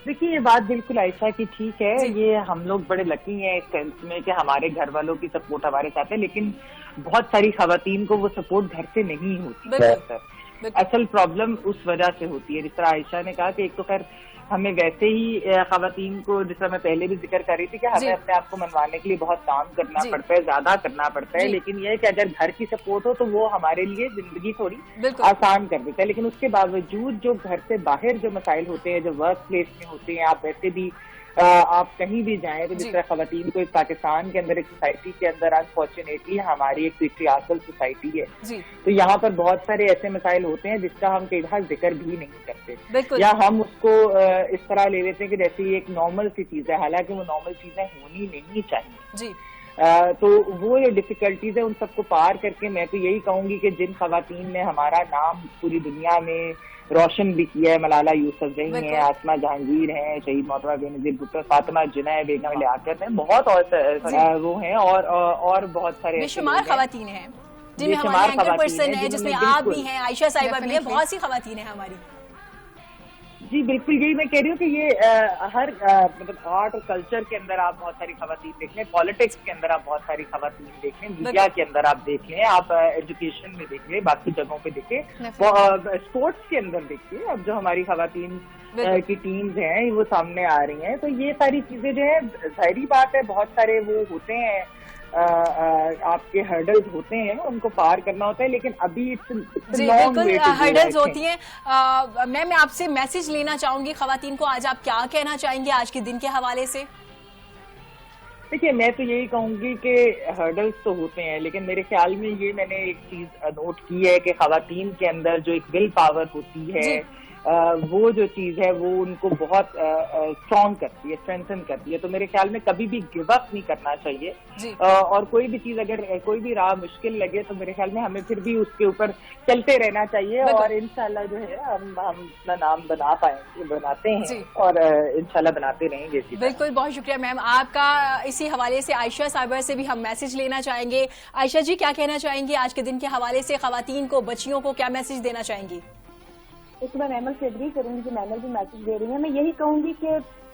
देखिए ये बात बिल्कुल आयशा की ठीक है, ये हम लोग बड़े लकी हैं इस सेंस में कि हमारे घर वालों की सपोर्ट हमारे साथ है, लेकिन बहुत सारी खवातीन को वो सपोर्ट घर से नहीं होती। असल प्रॉब्लम उस वजह से होती है, जिस तरह आयशा ने कहा कि एक तो खैर हमें वैसे ही खवातीन को, जिस तरह मैं पहले भी जिक्र कर रही थी, कि हमें अपने आप को मनवाने के लिए बहुत काम करना पड़ता है, ज्यादा करना पड़ता है, लेकिन यह है कि अगर घर की सपोर्ट हो तो वो हमारे लिए जिंदगी थोड़ी आसान कर देता है। लेकिन उसके बावजूद जो घर से बाहर जो मसाइल होते हैं, जो वर्क प्लेस में होते हैं, आप वैसे भी आप कहीं भी जाएं तो जिस तरह खवातीन को एक पाकिस्तान के अंदर, एक सोसाइटी के अंदर, अनफॉर्चुनेटली हमारी एक पेट्रियार्कल सोसाइटी है, तो यहाँ पर बहुत सारे ऐसे मसाइल होते हैं जिसका हम कई बार जिक्र भी नहीं करते, या हम उसको इस तरह ले लेते हैं कि जैसे ये एक नॉर्मल सी चीज है, हालांकि वो नॉर्मल चीजें होनी नहीं चाहिए। तो वो जो डिफिकल्टीज है उन सबको पार करके मैं तो यही कहूंगी कि जिन खवातीन ने हमारा नाम पूरी दुनिया में रोशन भी किया है, मलाला यूसुफजई है, आसमा जहांगीर हैं, शहीद मोहतरमा बेनज़ीर भुट्टो, फातिमा जुनैद, बेगम लियाकत हैं, बहुत और वो हैं, और बहुत सारे बेशुमार खवातीन हैं जिनमें हमारे एंकर पर्सन है, जिसमें आप भी हैं, आयशा साहिबा भी हैं, बहुत सी खवातीन हैं हमारी। जी बिल्कुल, यही मैं कह रही हूँ कि ये हर मतलब आर्ट और कल्चर के अंदर आप बहुत सारी खवातीन देख लें, पॉलिटिक्स के अंदर आप बहुत सारी खवातीन देख लें, मीडिया के अंदर आप देख लें, आप एजुकेशन में देख लें, बाकी जगहों पे देखें, स्पोर्ट्स के अंदर देखिए, अब जो हमारी खवातीन की टीम्स हैं वो सामने आ रही हैं, तो ये सारी चीजें जो है, जाहिर बात है बहुत सारे वो होते हैं, आपके हर्डल्स होते हैं, उनको पार करना होता है, लेकिन अभी बिल्कुल हर्डल्स होती हैं। मैं आपसे मैसेज लेना चाहूंगी खवातीन को, आज आप क्या कहना चाहेंगे आज के दिन के हवाले से? देखिए मैं तो यही कहूंगी कि हर्डल्स तो होते हैं, लेकिन मेरे ख्याल में ये मैंने एक चीज नोट की है कि खवातीन के अंदर जो एक विल पावर होती है, वो जो चीज है वो उनको बहुत स्ट्रॉन्ग करती है, स्ट्रेंथन करती है, तो मेरे ख्याल में कभी भी गिव अप नहीं करना चाहिए, और कोई भी चीज अगर कोई भी राह मुश्किल लगे तो मेरे ख्याल में हमें फिर भी उसके ऊपर चलते रहना चाहिए, और इंशाल्लाह जो है हम अपना नाम बनाते हैं, और इंशाल्लाह बनाते रहेंगे। बिल्कुल, बहुत शुक्रिया मैम आपका। इसी हवाले से आयशा साहिबा से भी हम मैसेज लेना चाहेंगे। आयशा जी क्या कहना चाहेंगी आज के दिन के हवाले से, खवातीन को, बच्चियों को क्या मैसेज देना चाहेंगी? एक मैं मैमल से एग्री करूंगी कि मैमल भी मैसेज दे रही है। मैं यही कहूंगी कि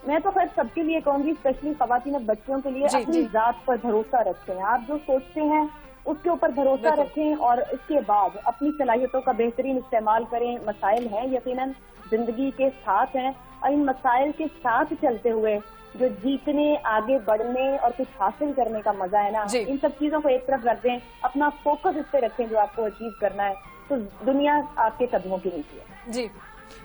मैं तो खैर सबके लिए कहूंगी, स्पेशली खवातीन और बच्चियों के लिए, अपनी जात पर भरोसा रखें, आप जो सोचते हैं उसके ऊपर भरोसा रखें, और इसके बाद अपनी सलाहियतों का बेहतरीन इस्तेमाल करें। मसाइल हैं, यकीनन जिंदगी के साथ हैं, और इन मसाइल के साथ चलते हुए जो जीतने, आगे बढ़ने और कुछ हासिल करने का मजा है ना, इन सब चीजों को एक तरफ रख दें, अपना फोकस इस पे रखें जो आपको अचीव करना है, तो दुनिया आपके कदमों के नीचे है।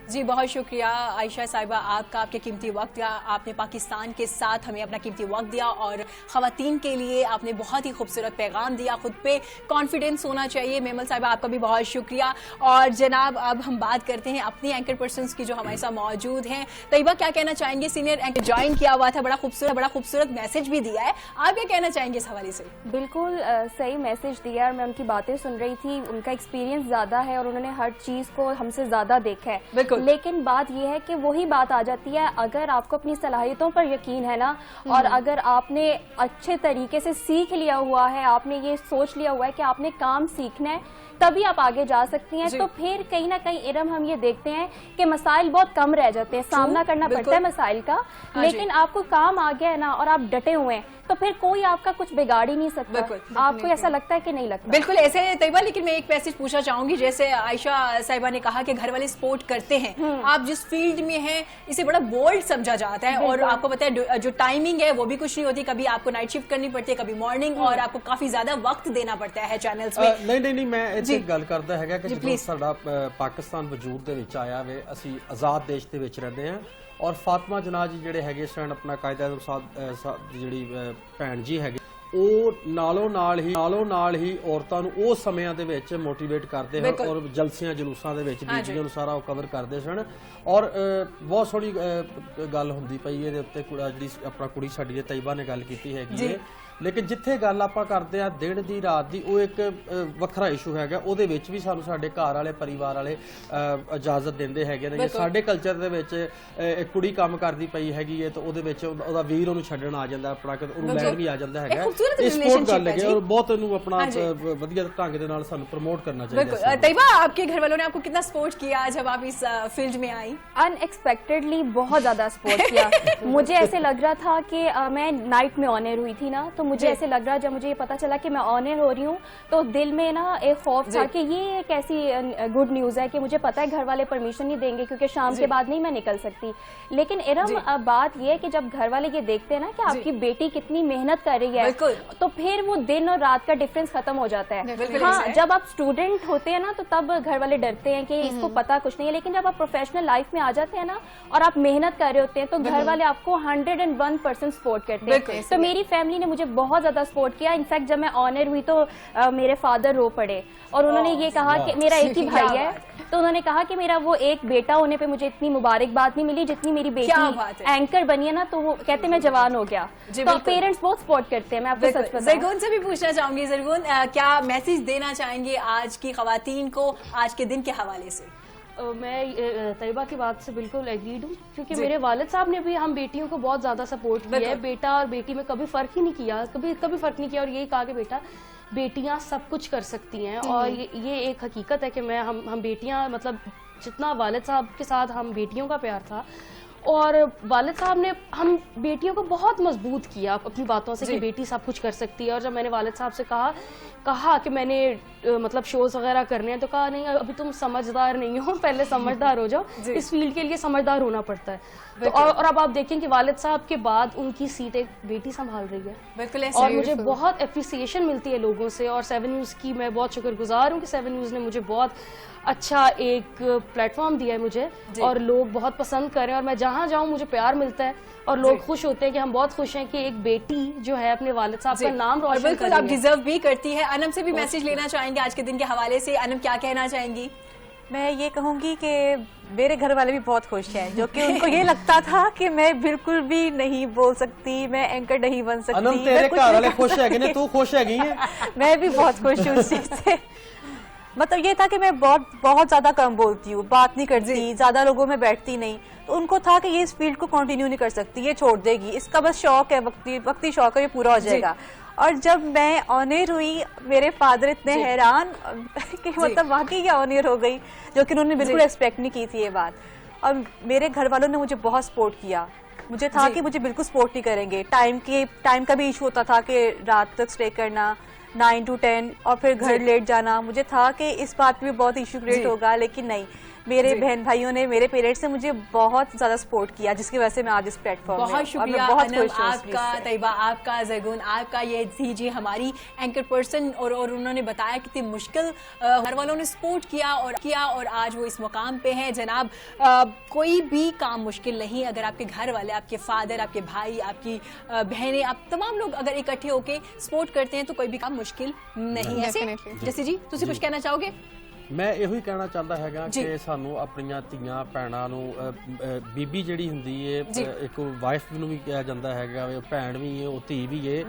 जी बहुत शुक्रिया आयशा साहिबा आपका, आपके कीमती वक्त दिया, आपने पाकिस्तान के साथ हमें अपना कीमती वक्त दिया, और खवातीन के लिए आपने बहुत ही खूबसूरत पैगाम दिया, खुद पे कॉन्फिडेंस होना चाहिए। मेमल साहिबा आपका भी बहुत शुक्रिया। और जनाब अब हम बात करते हैं अपनी एंकर पर्सन्स की जो हमारे साथ मौजूद हैं। तैयबा क्या कहना चाहेंगे? सीनियर एंकर ज्वाइन किया हुआ था, बड़ा खूबसूरत मैसेज भी दिया है, आप क्या कहना चाहेंगे इस हवाले से? बिल्कुल सही मैसेज दिया, और मैं उनकी बातें सुन रही थी, उनका एक्सपीरियंस ज्यादा है और उन्होंने हर चीज को हमसे ज्यादा देखा है। लेकिन बात यह है कि वही बात आ जाती है, अगर आपको अपनी सलाहियतों पर यकीन है ना, और अगर आपने अच्छे तरीके से सीख लिया हुआ है, आपने ये सोच लिया हुआ है कि आपने काम सीखना है, तभी आप आगे जा सकती हैं। तो फिर कहीं ना कहीं इरम हम ये देखते हैं कि मसाइल बहुत कम रह जाते हैं, सामना करना पड़ता है मसाइल का, लेकिन आपको काम आ गया है ना और आप डटे हुए हैं, तो फिर कोई आपका कुछ बिगाड़ ही नहीं सकता। आपको ऐसा लगता है कि नहीं लगता? बिल्कुल ऐसे है तैयबा, लेकिन मैं एक मैसेज पूछना चाहूंगी, जैसे आयशा साहिबा ने कहा कि घर वाले सपोर्ट करते हैं, आप जिस फील्ड में हैं इसे बड़ा बोल्ड समझा जाता है, और आपको पता है जो टाइमिंग है वो भी कुछ नहीं होती, कभी आपको नाइट शिफ्ट करनी पड़ती है, कभी मॉर्निंग, और आपको काफी ज्यादा वक्त देना पड़ता है चैनल्स में। नहीं मैं ਇੱਥੇ ਗੱਲ ਕਰਦਾ ਹੈਗਾ ਕਿ ਜਦੋਂ ਸਾਡਾ ਪਾਕਿਸਤਾਨ ਵਜੂਦ ਦੇ ਵਿੱਚ ਆਇਆ ਵੇ, ਅਸੀਂ ਆਜ਼ਾਦ ਦੇਸ਼ ਦੇ ਵਿੱਚ ਰਹਿੰਦੇ ਹਾਂ, ਔਰ ਫਾਤਿਮਾ ਜਨਾਹ ਜੀ ਜਿਹੜੇ ਹੈਗੇ ਸਨ, ਆਪਣਾ ਕਾਇਦਾ ਜਿਹੜੀ ਭੈਣ ਜੀ ਹੈਗੇ, ਉਹ ਨਾਲੋਂ ਨਾਲ ਹੀ ਔਰਤਾਂ ਨੂੰ ਉਹ ਸਮਿਆਂ ਦੇ ਵਿੱਚ ਮੋਟੀਵੇਟ ਕਰਦੇ ਹਨ, ਔਰ ਜਲਸਿਆਂ ਜਲੂਸਾਂ ਦੇ ਵਿੱਚ ਬੀਬੀਆਂ ਨੂੰ ਸਾਰਾ ਉਹ ਕਵਰ ਕਰਦੇ ਸਨ, ਔਰ ਬਹੁਤ ਸੋਹਣੀ ਗੱਲ ਹੁੰਦੀ ਪਈ ਇਹਦੇ ਉੱਤੇ। ਜਿਹੜੀ ਆਪਣਾ ਕੁੜੀ ਸਾਡੀ ਨੇ ਤੈयबा ਨੇ ਗੱਲ ਕੀਤੀ ਹੈਗੀ ਹੈ, ਲੇਕਿਨ ਜਿੱਥੇ ਗੱਲ ਆਪਾਂ ਕਰਦੇ ਆ ਦਿਨ ਦੀ ਰਾਤ ਦੀ, ਉਹ ਇੱਕ ਵੱਖਰਾ ਇਸ਼ੂ ਹੈਗਾ, ਉਹਦੇ ਵਿੱਚ ਵੀ ਸਾਨੂੰ ਸਾਡੇ ਘਰ ਵਾਲੇ ਪਰਿਵਾਰ ਵਾਲੇ ਇਜਾਜ਼ਤ ਦਿੰਦੇ ਹੈਗੇ ਨੇ। ਸਾਡੇ ਕਲਚਰ ਦੇ ਵਿੱਚ ਇੱਕ ਕੁੜੀ ਕੰਮ ਕਰਦੀ ਪਈ ਹੈਗੀ ਹੈ ਤਾਂ ਉਹਦੇ ਵਿੱਚ ਉਹਦਾ ਵੀਰ ਉਹਨੂੰ ਛੱਡਣ ਆ ਜਾਂਦਾ, ਆਪਣਾ ਉਹਨੂੰ ਲੈਣ ਵੀ ਆ ਜਾਂਦਾ ਹੈਗਾ, ਖੂਬਸੂਰਤ ਇਹ ਸਪੋਰਟ ਰਿਲੇਸ਼ਨशिप ਕਰ है लगे जी। और बहुत ਇਹਨੂੰ ਆਪਣਾ हाँ जी। ਵਧੀਆ ਢੰਗ ਦੇ ਨਾਲ ਸਾਨੂੰ ਪ੍ਰਮੋਟ ਕਰਨਾ ਚਾਹੀਦਾ बिल्कुल तैयबा, आपके घर वालों ने आपको कितना सपोर्ट किया जब आप इस फील्ड में आई? अनएक्सपेक्टेडली बहुत ज़्यादा सपोर्ट किया। मुझे ऐसे लग रहा था कि मैं नाइट में ऑन एयर हुई थी ना, तो मुझे ऐसे लग रहा, जब मुझे ये पता चला कि मैं ऑन एयर हो रही हूँ तो दिल में ना एक खौफ था कि ये एक ऐसी गुड न्यूज़ है कि मुझे पता है घर वाले परमिशन नहीं देंगे क्योंकि शाम के बाद नहीं मैं निकल सकती। लेकिन इरम बात ये है कि जब घर वाले ये देखते हैं ना कि आपकी बेटी कितनी मेहनत कर रही है, तो फिर वो दिन और रात का डिफरेंस खत्म हो जाता है। हाँ, जब आप स्टूडेंट होते हैं ना तो तब घर वाले डरते हैं कि इसको पता कुछ नहीं है, लेकिन जब आप प्रोफेशनल लाइफ में आ जाते हैं ना और आप मेहनत कर रहे होते हैं तो घर वाले आपको 101% सपोर्ट करते हैं। तो मेरी फैमिली ने मुझे बहुत ज्यादा सपोर्ट किया। इनफैक्ट जब मैं ऑनर हुई तो मेरे फादर रो पड़े और उन्होंने ये कहा कि मेरा एक ही भाई है, तो उन्होंने कहा कि मेरा वो एक बेटा होने पे मुझे इतनी मुबारकबाद नहीं मिली जितनी मेरी बेटी एंकर बनी है ना, तो वो कहते मैं जवान हो गया। तो पेरेंट्स बहुत सपोर्ट करते हैं, मैं आपको सच बताऊं। ज़रगुन से भी पूछना चाहूंगी, ज़रगुन क्या मैसेज देना चाहेंगे आज की खवातीन को आज के दिन के हवाले से? मैं तैयबा की बात से बिल्कुल एग्रीड हूँ, क्योंकि मेरे वालिद साहब ने भी हम बेटियों को बहुत ज़्यादा सपोर्ट किया है। बेटा और बेटी में कभी फ़र्क ही नहीं किया, कभी फ़र्क नहीं किया, और यही कहा कि बेटा बेटियां सब कुछ कर सकती हैं। और ये एक हकीकत है कि हम बेटियां, मतलब जितना वालिद साहब के साथ हम बेटियों का प्यार था, और वालिद साहब ने हम बेटियों को बहुत मजबूत किया अपनी बातों से कि बेटी सब कुछ कर सकती है। और जब मैंने वालिद साहब से कहा कि मैंने मतलब शोज वगैरह करने हैं, तो कहा नहीं, अभी तुम समझदार नहीं हो, पहले समझदार हो जाओ। इस फील्ड के लिए समझदार होना पड़ता है। तो और अब आप देखें कि वालिद साहब के बाद उनकी सीट एक बेटी संभाल रही है। बिल्कुल, और मुझे बहुत एप्रिसिएशन मिलती है लोगों से, और 7 न्यूज़ की मैं बहुत शुक्रगुजार हूँ कि 7 न्यूज़ ने मुझे बहुत अच्छा एक प्लेटफॉर्म दिया है मुझे, और लोग बहुत पसंद कर रहे हैं, और मैं जहाँ जाऊँ मुझे प्यार मिलता है और लोग खुश होते हैं कि हम बहुत खुश हैं कि एक बेटी जो है अपने वालिद साहब का नाम रोशन कर रही है। बिल्कुल, आप डिजर्व भी करती है। अनम से भी मैसेज लेना चाहेंगे आज के दिन के हवाले से? अनम क्या कहना चाहेंगी? मैं ये कहूँगी कि मेरे घर वाले भी बहुत खुश हैं, जो कि उनको ये लगता था कि मैं बिल्कुल भी नहीं बोल सकती, मैं एंकर नहीं बन सकती। अनम तेरे घर वाले खुश है कि नहीं, तू खुश है? मैं भी बहुत खुश हूँ उस चीज से। मतलब ये था कि मैं बहुत ज्यादा कम बोलती हूँ, बात नहीं करती, ज्यादा लोगों में बैठती नहीं, तो उनको था कि ये इस फील्ड को कंटिन्यू नहीं कर सकती, ये छोड़ देगी, इसका बस शौक है, वक्ती शौक है, ये पूरा हो जाएगा। और जब मैं ऑनर हुई, मेरे फादर इतने हैरान कि मतलब वाकई क्या ऑनर हो गई, जो कि उन्होंने बिल्कुल एक्सपेक्ट नहीं की थी ये बात। और मेरे घर वालों ने मुझे बहुत सपोर्ट किया। मुझे था कि मुझे बिल्कुल सपोर्ट नहीं करेंगे, टाइम का भी इशू होता था कि रात तक स्टे करना 9 to 10 और फिर घर लेट जाना। मुझे था कि इस बात पे भी बहुत इशू क्रिएट होगा, लेकिन नहीं, मेरे बहन भाइयों ने, मेरे पेरेंट्स ने मुझे बहुत ज्यादा सपोर्ट किया, जिसकी वजह से मैं आज इस प्लेटफॉर्म में। बहुत शुक्रिया अनम आपका, तैयबा आपका, ज़रगुन आपका। ये थी जी हमारी एंकर पर्सन, और उन्होंने बताया कितनी मुश्किल घर वालों ने सपोर्ट किया और आज वो इस मुकाम पे हैं। जनाब, कोई भी काम मुश्किल नहीं, अगर आपके घर वाले, आपके फादर, आपके भाई, आपकी बहनें, आप तमाम लोग अगर इकट्ठे होके सपोर्ट करते हैं तो कोई भी काम मुश्किल नहीं है। जैसे जी तुसी कुछ कहना चाहोगे? ਮੈਂ ਇਹੋ ਹੀ ਕਹਿਣਾ ਚਾਹੁੰਦਾ ਹੈਗਾ ਕਿ ਸਾਨੂੰ ਆਪਣੀਆਂ ਧੀਆਂ ਭੈਣਾਂ ਨੂੰ ਬੀਬੀ ਜਿਹੜੀ ਹੁੰਦੀ ਏ, ਇੱਕ ਵਾਈਫ ਨੂੰ ਵੀ ਕਿਹਾ ਜਾਂਦਾ ਹੈਗਾ, ਭੈਣ ਵੀ ਏ, ਉਹ ਧੀ ਵੀ ਏ,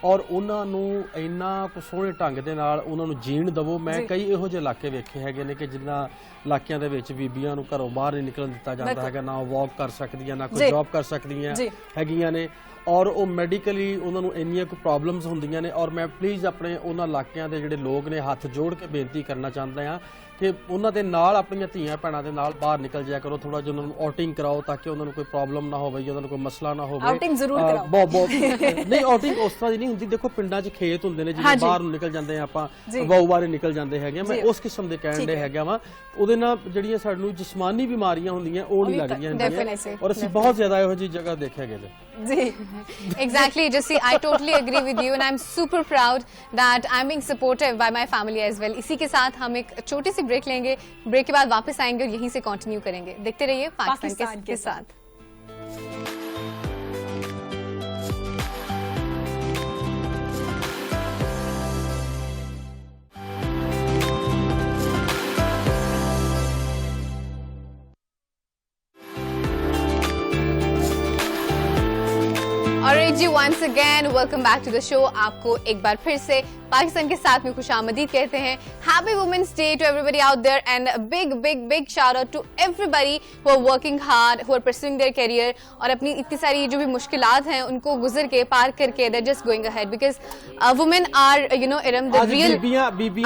ਔਰ ਉਹਨਾਂ ਨੂੰ ਇੰਨਾ ਕੁ ਸੋਹਣੇ ਢੰਗ ਦੇ ਨਾਲ ਉਹਨਾਂ ਨੂੰ ਜੀਣ ਦਵੋ। ਮੈਂ ਕਈ ਇਹੋ ਜਿਹੇ ਇਲਾਕੇ ਵੇਖੇ ਹੈਗੇ ਨੇ ਕਿ ਜਿਨ੍ਹਾਂ ਇਲਾਕਿਆਂ ਦੇ ਵਿੱਚ ਬੀਬੀਆਂ ਨੂੰ ਘਰੋਂ ਬਾਹਰ ਨਹੀਂ ਨਿਕਲਣ ਦਿੱਤਾ ਜਾਂਦਾ ਹੈਗਾ, ਨਾ ਉਹ ਵਾਕ ਕਰ ਸਕਦੀਆਂ, ਨਾ ਕੋਈ ਜੌਬ ਕਰ ਸਕਦੀਆਂ ਹੈਗੀਆਂ ਨੇ, ਔਰ ਉਹ ਮੈਡੀਕਲੀ ਉਹਨਾਂ ਨੂੰ ਇੰਨੀਆਂ ਕੁ ਪ੍ਰੋਬਲਮਸ ਹੁੰਦੀਆਂ ਨੇ। ਔਰ ਮੈਂ ਪਲੀਜ਼ ਆਪਣੇ ਉਹਨਾਂ ਇਲਾਕਿਆਂ ਦੇ ਜਿਹੜੇ ਲੋਕ ਨੇ ਹੱਥ ਜੋੜ ਕੇ ਬੇਨਤੀ ਕਰਨਾ ਚਾਹੁੰਦਾ ਹਾਂ ਕਿ ਉਹਨਾਂ ਦੇ ਨਾਲ ਆਪਣੀਆਂ ਧੀਆਂ ਭੈਣਾਂ ਦੇ ਨਾਲ ਬਾਹਰ ਨਿਕਲ ਜਾਇਆ ਕਰੋ, ਥੋੜਾ ਜਿਹਾ ਉਹਨਾਂ ਨੂੰ ਆਊਟਿੰਗ ਕਰਾਓ ਤਾਂ ਕਿ ਉਹਨਾਂ ਨੂੰ ਕੋਈ ਪ੍ਰੋਬਲਮ ਨਾ ਹੋਵੇ, ਉਹਨਾਂ ਨੂੰ ਕੋਈ ਮਸਲਾ ਨਾ ਹੋਵੇ। ਆਊਟਿੰਗ ਜ਼ਰੂਰ ਕਰਾਓ। ਨਹੀਂ, ਆਊਟਿੰਗ ਉਸ ਤਰ੍ਹਾਂ ਦੀ ਨਹੀਂ ਹੁੰਦੀ। ਦੇਖੋ ਪਿੰਡਾਂ 'ਚ ਖੇਤ ਹੁੰਦੇ ਨੇ, ਜਿਵੇਂ ਬਾਹਰ ਨੂੰ ਨਿਕਲ ਜਾਂਦੇ ਆ ਆਪਾਂ, ਵਾਊ ਬਾਰੇ ਨਿਕਲ ਜਾਂਦੇ ਹੈਗੇ, ਮੈਂ ਉਸ ਕਿਸਮ ਦੇ ਕਹਿਣ ਦੇ ਹੈਗਾ ਵਾ। ਉਹਦੇ ਨਾਲ ਜਿਹੜੀਆਂ ਸਾਨੂੰ ਜਿਸਮਾਨੀ ਬਿਮਾਰੀਆਂ ਹੁੰਦੀਆਂ ਉਹ ਨਹੀਂ ਲੱਗਦੀਆਂ ਹੁੰਦੀਆਂ, ਔਰ ਅਸੀਂ ਬਹੁਤ ਜ਼ਿਆਦਾ ਇਹੋ ਜਿਹੀ ਜਗ੍ਹਾ ਦੇਖਿਆ ਗਿਆ जी exactly, just see, I totally agree with you and I'm super proud that I'm being supported by my family as well. इसी के साथ हम एक छोटी सी ब्रेक लेंगे, ब्रेक के बाद वापस आएंगे और यहीं से कंटिन्यू करेंगे। देखते रहिए पाकिस्तान के साथ। और Alright ji, once again welcome back to the show. आपको एक बार फिर से पाकिस्तान के साथ में खुशामदीद कहते हैं. Happy Women's Day to everybody out there and a big shout out to everybody who are working hard, who are pursuing their career और अपनी इतनी सारी जो भी मुश्किलात हैं उनको गुजर के पार करके they're just going ahead because women are Iram the real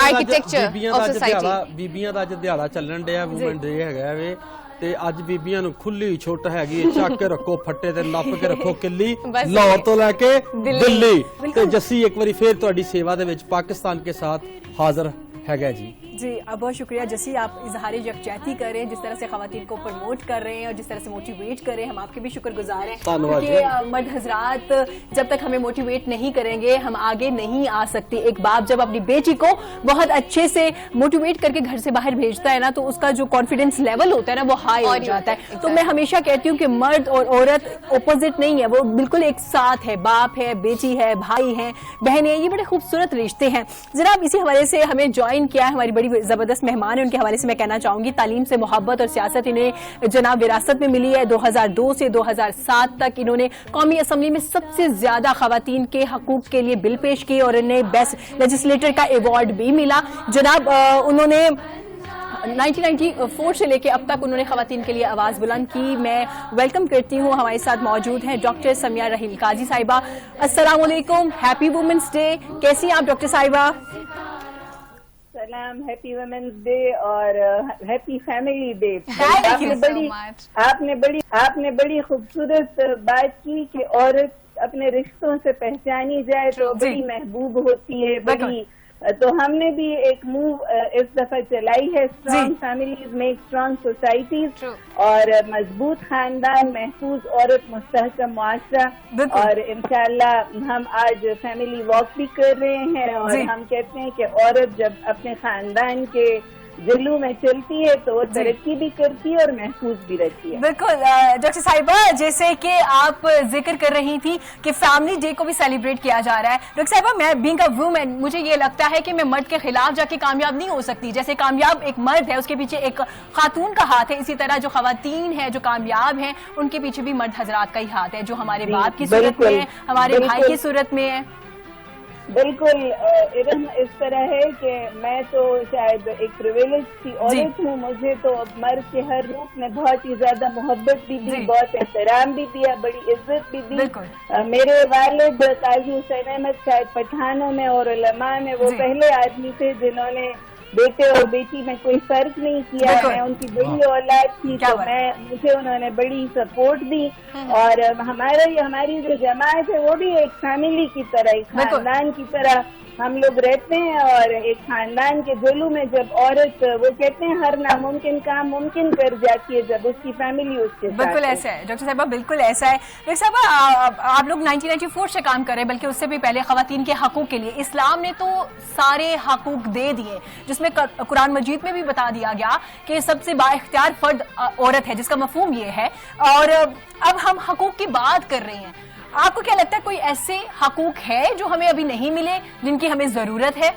architecture of society. ਬੀਬੀਆਂ ਦਾ ਅੱਜ ਦਿਹਾੜਾ ਚੱਲਣ ਡਿਆ ਵੂਮਨ ਡੇ ਹੈਗਾ ਵੇ ਤੇ ਅੱਜ ਬੀਬੀਆਂ ਨੂੰ ਖੁੱਲੀ ਛੁੱਟ ਹੈਗੀ ਚੱਕ ਕੇ ਰੱਖੋ ਫੱਟੇ ਤੇ ਨੱਪ ਕੇ ਰੱਖੋ ਕਿੱਲੀ ਲਾਹੌਰ ਤੋਂ ਲੈ ਕੇ ਦਿੱਲੀ ਤੇ ਜੱਸੀ ਇੱਕ ਵਾਰੀ ਫੇਰ ਤੁਹਾਡੀ ਸੇਵਾ ਦੇ ਵਿੱਚ ਪਾਕਿस्तान के साथ हाजिर हैगा जी. जी बहुत शुक्रिया जसी, आप इजहार यकजहती कर रहे हैं, जिस तरह से खवातीन को प्रमोट कर रहे हैं और जिस तरह से मोटिवेट कर रहे हैं, हम आपके भी शुक्रगुजार हैं क्योंकि मर्द हजरात जब तक हमें मोटिवेट नहीं करेंगे हम आगे नहीं आ सकते. एक बाप जब अपनी बेटी को बहुत अच्छे से मोटिवेट करके घर से बाहर भेजता है ना तो उसका जो कॉन्फिडेंस लेवल होता है ना वो हाई हो जाता है. तो मैं हमेशा कहती हूँ कि मर्द और औरत अपोजिट नहीं है, वो बिल्कुल एक साथ है. बाप है, बेटी है, भाई है, बहन है, ये बड़े खूबसूरत रिश्ते हैं. जनाब इसी हवाले से हमें ज्वाइन किया है हमारी बड़ी जबरदस्त मेहमान है, उनके हवाले से मैं कहना चाहूंगी तालीम से मोहब्बत और सियासत इन्हें जनाब विरासत में मिली है. 2002 से 2007 तक इन्होंने कौमी असम्बली में सबसे ज्यादा खवातीन के हकूक के लिए बिल पेश किए और इन्हें बेस्ट लेजिस्लेटर का अवार्ड भी मिला. जनाब उन्होंने 1994 से लेके अब तक उन्होंने खवातीन के लिए आवाज बुलंद की. मैं वेलकम करती हूँ, हमारे साथ मौजूद हैं डॉक्टर समिया रहीम काजी साहिबा. अस्सलाम वालेकुम, हैप्पी वुमेन्स डे. कैसी हैं आप डॉक्टर साहिबा? सलाम, हैप्पी वुमेन्स डे और हैप्पी फैमिली डे. आपने बड़ी खूबसूरत बात की कि औरत अपने रिश्तों से पहचानी जाए तो बड़ी महबूब होती है, बड़ी. तो हमने भी एक मूव इस दफा चलाई है, strong families make strong societies और मजबूत खानदान, महफूज औरत, मुस्तहकम मुआशरा. और इंशाल्लाह हम आज फैमिली वॉक भी कर रहे हैं और हम कहते हैं कि औरत जब अपने खानदान के जल्लू में चलती है तो वो तरक्की भी करती है और महफूज भी रहती है. बिल्कुल डॉक्टर साहिबा, जैसे कि आप जिक्र कर रही थी कि फैमिली डे को भी सेलिब्रेट किया जा रहा है. डॉक्टर साहिबा, मैं बीइंग अ वुमेन मुझे ये लगता है कि मैं मर्द के खिलाफ जाके कामयाब नहीं हो सकती. जैसे कामयाब एक मर्द है उसके पीछे एक खातून का हाथ है, इसी तरह जो खवातीन है जो कामयाब हैं उनके पीछे भी मर्द हजरात का ही हाथ है, जो हमारे बाप की सूरत में है, हमारे भाई की सूरत में है. बिल्कुल इरम इस तरह है कि मैं तो शायद एक प्रिविलेज की औरत हूँ, मुझे तो मर्द के हर रूप में बहुत ही ज्यादा मोहब्बत भी दी, बहुत एहतराम भी दिया, बड़ी इज्जत भी दी. मेरे वालिद काजी हुसैन अहमद शायद पठानों में और उलमा में वो पहले आदमी थे जिन्होंने बेटे और बेटी में कोई फर्क नहीं किया. मैं उनकी बड़ी औलाद थी तो मुझे उन्होंने बड़ी सपोर्ट दी. और हमारी जो जमात है वो भी एक फैमिली की तरह, एक खानदान की तरह हम लोग रहते हैं. और एक खानदान के जुलू में जब औरत, वो कहते हैं हर नामुमकिन काम मुमकिन कर जाती है जब उसकी फैमिली उसके साथ. बिल्कुल ऐसा है डॉक्टर साहिबा, बिल्कुल ऐसा है. डॉक्टर साहिबा, आप लोग 1994 से काम कर रहे हैं, बल्कि उससे भी पहले खवातीन के हकूक के लिए इस्लाम ने तो सारे हकूक दे दिए, जिसमें कुरान मजीद में भी बता दिया गया कि सबसे बाइख्तियार फर्द औरत है, जिसका मफहूम ये है. और अब हम हकूक की बात कर रहे हैं. आपको क्या लगता है कोई ऐसे हकूक है जो हमें अभी नहीं मिले जिनकी हमें जरूरत है?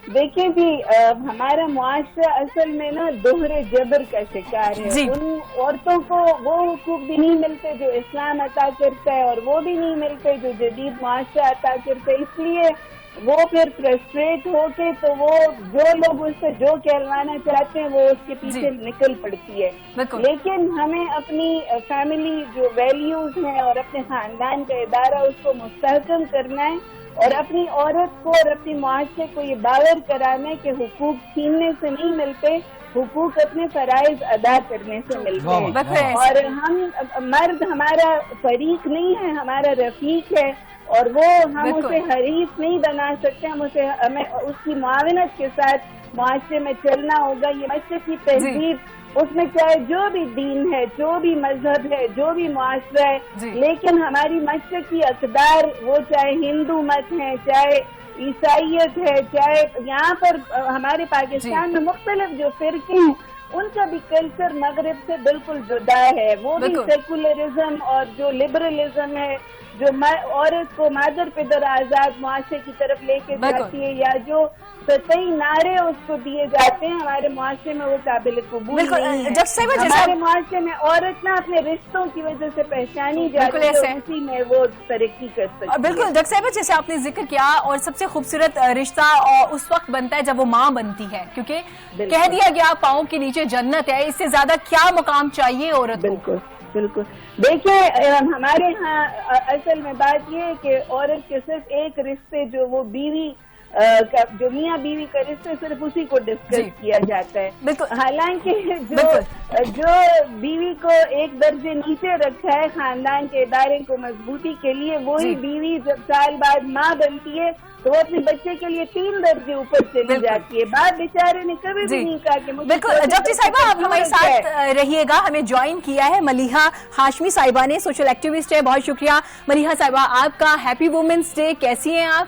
देखिए जी, हमारा मुआशरा असल में ना दोहरे जबर का शिकार है. उन औरतों को वो हुकूक भी नहीं मिलते जो इस्लाम अता करता है और वो भी नहीं मिलते जो जदीद मुआशरा अता करता है. इसलिए वो फिर फ्रस्ट्रेट होके तो वो जो लोग उससे जो कहलवाना चाहते हैं वो उसके पीछे निकल पड़ती है. लेकिन हमें अपनी फैमिली जो वैल्यूज हैं और अपने खानदान का इदारा उसको मुस्तहकम करना है और अपनी औरत को और अपनी मुआशरे को ये बावर कराना है कि हुकूक छीनने से नहीं मिलते, हुकूक अपने फराइज अदा करने से मिलते हैं. और हम मर्द हमारा फरीक नहीं है, हमारा रफीक है और वो हम उसे हरीफ नहीं बना सकते. हमें उसकी मुआवनत के साथ मुआशरे में चलना होगा. ये मशरक़ की तहजीब, उसमें चाहे जो भी दीन है, जो भी मजहब है, जो भी मुआशरा है, लेकिन हमारी मशरक़ की अक़दार, वो चाहे हिंदू मत है, चाहे ईसाइयत है, चाहे यहाँ पर हमारे पाकिस्तान में मुख्तलिफ जो फिरके हैं उनका भी कल्चर मगरब से बिल्कुल जुदा है। वो भी सेकुलरिज्म और जो लिबरलिज्म है, जो औरत को मादर पिदर आजाद मुआशरे की तरफ लेके जाती है, या जो सतही नारे उसको दिए जाते हैं हमारे मुआशरे में, वो काबिल कबूल नहीं है। हमारे मुआशरे में औरत ना अपने रिश्तों की वजह से पहचानी जाती है, तो उसी में वो तरक्की कर सकती है। बिल्कुल डॉक्टर साहिबा, जैसे आपने जिक्र किया, और सबसे खूबसूरत रिश्ता उस वक्त बनता है जब वो माँ बनती है, क्योंकि कह दिया गया पाँव के नीचे जन्नत है। इससे ज्यादा क्या मुकाम चाहिए औरत को? बिल्कुल देखिए, हमारे यहाँ असल में बात ये है कि औरत के सिर्फ एक रिश्ते, जो वो बीवी जो मियाँ बीवी का रिश्ते, सिर्फ उसी को डिस्कस किया जाता है। हालांकि जो बीवी को एक दर्जे नीचे रखा है खानदान के इदारे को मजबूती के लिए, वही बीवी जब साल बाद माँ बनती है तो वो अपने बच्चे के लिए 3 दर्जे ऊपर चली जाती है। बाप बेचारे ने कभी भी नहीं कहा कि मुझे। बिल्कुल डॉक्टर साहिबा, आप हमारे साथ रहिएगा। हमें ज्वाइन किया है मलिहा हाशमी साहिबा ने, सोशल एक्टिविस्ट है। बहुत शुक्रिया मलिहा साहिबा आपका। हैप्पी वुमेन्स डे, कैसी हैं आप?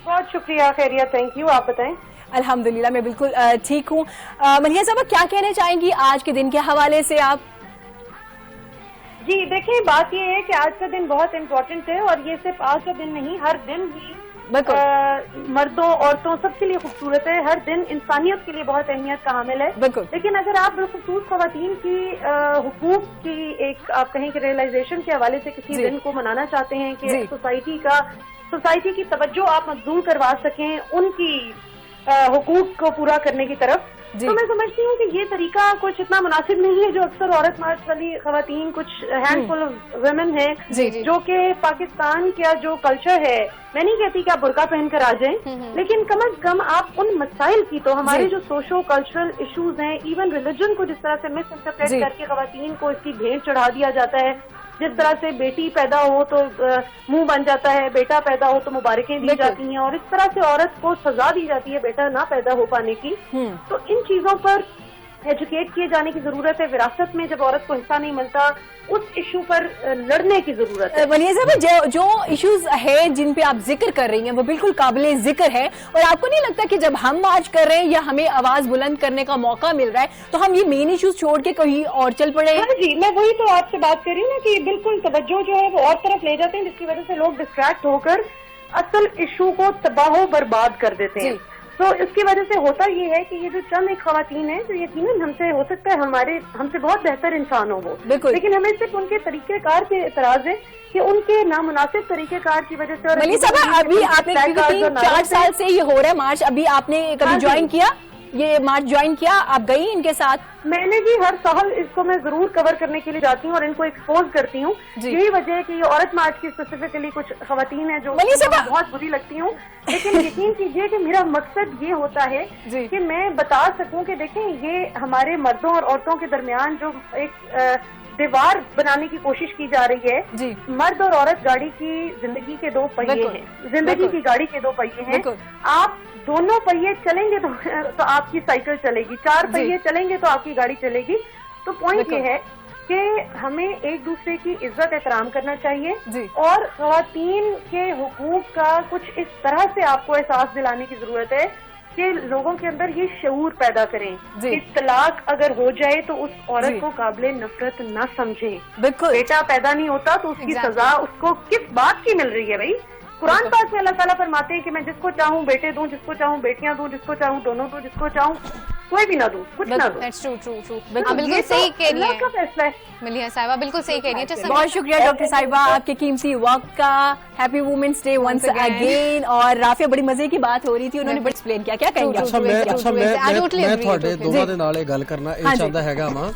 बहुत शुक्रिया, खैरियत, थैंक यू। आप बताएं? अल्हम्दुलिल्लाह मैं बिल्कुल ठीक हूँ। मलिहा साहिबा, क्या कहना चाहेंगी आज के दिन के हवाले से आप? जी देखिए, बात ये है कि आज का दिन बहुत इम्पोर्टेंट है, और ये सिर्फ आज का दिन नहीं, हर दिन ही मर्दों औरतों सबके लिए खूबसूरत है। हर दिन इंसानियत के लिए बहुत अहमियत का हामिल है। लेकिन अगर आप बिलखुसूस ख़वातीन की हुकूक की एक आप कहें कि रियलाइजेशन के हवाले से किसी दिन को मनाना चाहते हैं कि सोसाइटी की तवज्जो आप मजबूर करवा सकें उनकी हुकूक को पूरा करने की तरफ, तो मैं समझती हूँ कि ये तरीका कुछ इतना मुनासिब नहीं है। जो अक्सर औरत मार्च वाली खवातीन, कुछ हैंडफुल ऑफ वुमेन है जो कि पाकिस्तान का जो कल्चर है, मैं नहीं कहती कि आप बुर्का पहनकर आ जाएं, लेकिन कम अज कम आप उन मसाइल की, तो हमारे जो सोशो कल्चरल इश्यूज हैं, इवन रिलीजन को जिस तरह से मिस इंटरप्रेट करके खवातीन को इसकी भेंट चढ़ा दिया जाता है, जिस तरह से बेटी पैदा हो तो मुंह बन जाता है, बेटा पैदा हो तो मुबारकें दी जाती हैं, और इस तरह से औरत को सजा दी जाती है बेटा ना पैदा हो पाने की। तो इन चीजों पर एजुकेट किए जाने की जरूरत है। विरासत में जब औरत को हिस्सा नहीं मिलता, उस इशू पर लड़ने की जरूरत है। मलिहा साहिबा, जो इश्यूज है जिन पे आप जिक्र कर रही हैं वो बिल्कुल काबिले जिक्र है, और आपको नहीं लगता कि जब हम मार्च कर रहे हैं या हमें आवाज बुलंद करने का मौका मिल रहा है, तो हम ये मेन इश्यूज छोड़ के कहीं और चल पड़े? हाँ जी, मैं वही तो आपसे बात कर रही हूँ ना कि बिल्कुल तवज्जो जो है वो और तरफ ले जाते हैं, जिसकी वजह से लोग डिस्ट्रैक्ट होकर असल इशू को तबाह बर्बाद कर देते हैं। तो इसकी वजह से होता ये है कि ये जो चंद एक खवातीन है, जो यकीनन हमसे हो सकता है हमसे बहुत बेहतर इंसान हो वो, लेकिन हमें सिर्फ उनके तरीकेकार पे एतराज है कि उनके नामुनासिब तरीकेकार की वजह से। मलिहा साहिबा, अभी आपने 4 साल से ये हो रहा है मार्च, अभी आपने कभी ज्वाइन किया, ये मार्च ज्वाइन किया, आप गई इनके साथ? मैंने जी हर साल इसको मैं जरूर कवर करने के लिए जाती हूँ और इनको एक्सपोज करती हूँ। यही वजह है कि ये औरत मार्च की स्पेसिफिकली कुछ खवातीन है जो बहुत बुरी लगती हूँ, लेकिन यकीन कीजिए कि मेरा मकसद ये होता है कि मैं बता सकूं कि देखें, ये हमारे मर्दों और औरतों के दरमियान जो एक दीवार बनाने की कोशिश की जा रही है। मर्द और औरत गाड़ी की जिंदगी के 2 पहिए हैं, जिंदगी की गाड़ी के 2 पहिए हैं। आप दोनों पहिए चलेंगे तो आपकी साइकिल चलेगी, 4 पहिए चलेंगे तो आपकी गाड़ी चलेगी। तो पॉइंट ये है कि हमें एक दूसरे की इज्जत एहतराम करना चाहिए, और खवातीन के हुकूक का कुछ इस तरह से आपको एहसास दिलाने की जरूरत है कि लोगों के अंदर ये शऊर पैदा करें कि तलाक अगर हो जाए तो उस औरत को काबिले नफरत न समझें। बेटा पैदा नहीं होता तो उसकी सजा उसको किस बात की मिल रही है? भाई, कुरान पाक में अल्लाह ताला फरमाते हैं कि मैं जिसको चाहूँ बेटे दूं, जिसको चाहूँ बेटियां दूं, जिसको चाहूँ दोनों दूं, जिसको चाहूँ कोई भी ना दूं, कुछ ना दूं। बिल्कुल सही कह रही है, का फैसला है मलिहा साहिबा, बिल्कुल सही कह रही है। बहुत शुक्रिया डॉक्टर साहिबा आपके कीमती वक्त का। Happy women's day once again. और राफिया, बड़ी मजे की बात हो रही थी, उन्होंने बड़ा एक्सप्लेन किया, क्या कहेंगे? मैं ਤੁਹਾਡੇ ਦੋਵਾਂ ਦੇ ਨਾਲ ਇਹ ਗੱਲ ਕਰਨਾ ਇਹ ਚਾਹੁੰਦਾ ਹੈਗਾ ਵਾਂ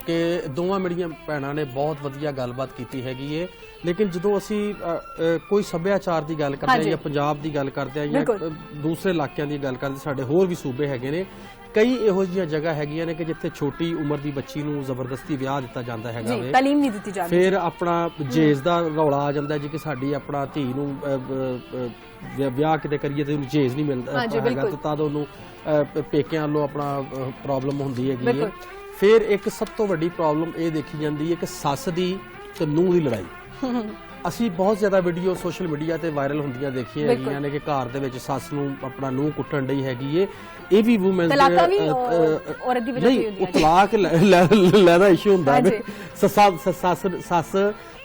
ਕਿ ਦੋਵਾਂ ਮੇਰੀਆਂ ਭੈਣਾਂ ਨੇ ਬਹੁਤ ਵਧੀਆ ਗੱਲਬਾਤ ਕੀਤੀ ਹੈਗੀ ਏ, ਲੇਕਿਨ ਜਦੋਂ ਅਸੀਂ ਕੋਈ ਸੱਭਿਆਚਾਰ ਦੀ ਗੱਲ ਕਰਦੇ ਹਾਂ ਜਾਂ ਪੰਜਾਬ ਦੀ ਗੱਲ ਕਰਦੇ ਹਾਂ ਜਾਂ ਦੂਸਰੇ ਇਲਾਕਿਆਂ ਦੀ ਗੱਲ ਕਰਦੇ, ਸਾਡੇ ਹੋਰ ਵੀ ਸੂਬੇ ਹੈਗੇ ਨੇ, ਕਈ ਇਹੋ ਜਿਹੀਆਂ ਜਗ੍ਹਾ ਹੈਗੀਆਂ ਨੇ ਕਿ ਜਿੱਥੇ ਛੋਟੀ ਉਮਰ ਦੀ ਬੱਚੀ ਨੂੰ ਜ਼ਬਰਦਸਤੀ ਵਿਆਹ ਦਿੱਤਾ ਜਾਂਦਾ ਹੈਗਾ ਵੇ, ਤਾਲੀਮ ਨਹੀਂ ਦਿੱਤੀ ਜਾਂਦੀ, ਫਿਰ ਆਪਣਾ ਜੇਜ਼ ਦਾ ਰੌਲਾ ਆ ਜਾਂਦਾ ਜੀ ਕਿ ਸਾਡੀ ਆਪਣਾ ਧੀ ਨੂੰ ਵਿਆਹ ਕਿਤੇ ਕਰੀਏ ਤੇ ਉਹਨੂੰ ਜੇਜ਼ ਨਹੀਂ ਮਿਲਦਾ ਹੈਗਾ, ਤੇ ਤਦ ਉਹਨੂੰ ਪੇਕਿਆਂ ਵੱਲੋਂ ਆਪਣਾ ਪ੍ਰੋਬਲਮ ਹੁੰਦੀ ਹੈਗੀ ਹੈ। ਫਿਰ ਇੱਕ ਸਭ ਤੋਂ ਵੱਡੀ ਪ੍ਰੋਬਲਮ ਇਹ ਦੇਖੀ ਜਾਂਦੀ ਹੈ ਕਿ ਸੱਸ ਦੀ ਤੇ ਨੂੰਹ ਦੀ ਲੜਾਈ। ਅਸੀਂ ਬਹੁਤ ਜ਼ਿਆਦਾ ਵੀਡੀਓ ਸੋਸ਼ਲ ਮੀਡੀਆ ਤੇ ਵਾਇਰਲ ਹੁੰਦੀਆਂ ਦੇਖੀਆਂ ਹੈਗੀਆਂ ਨੇ ਕਿ ਘਰ ਦੇ ਵਿੱਚ ਸੱਸ ਨੂੰ ਆਪਣਾ ਨੂੰਹ ਕੁੱਟਣ ਡਈ ਹੈਗੀ ਏ। ਇਹ ਵੀ ਵੂਮਨ ਨਹੀਂ, ਉਹ ਤਲਾਕ ਲੈਦਾ ਇਸ਼ੂ ਹੁੰਦਾ ਹੈ। ਸੱਸ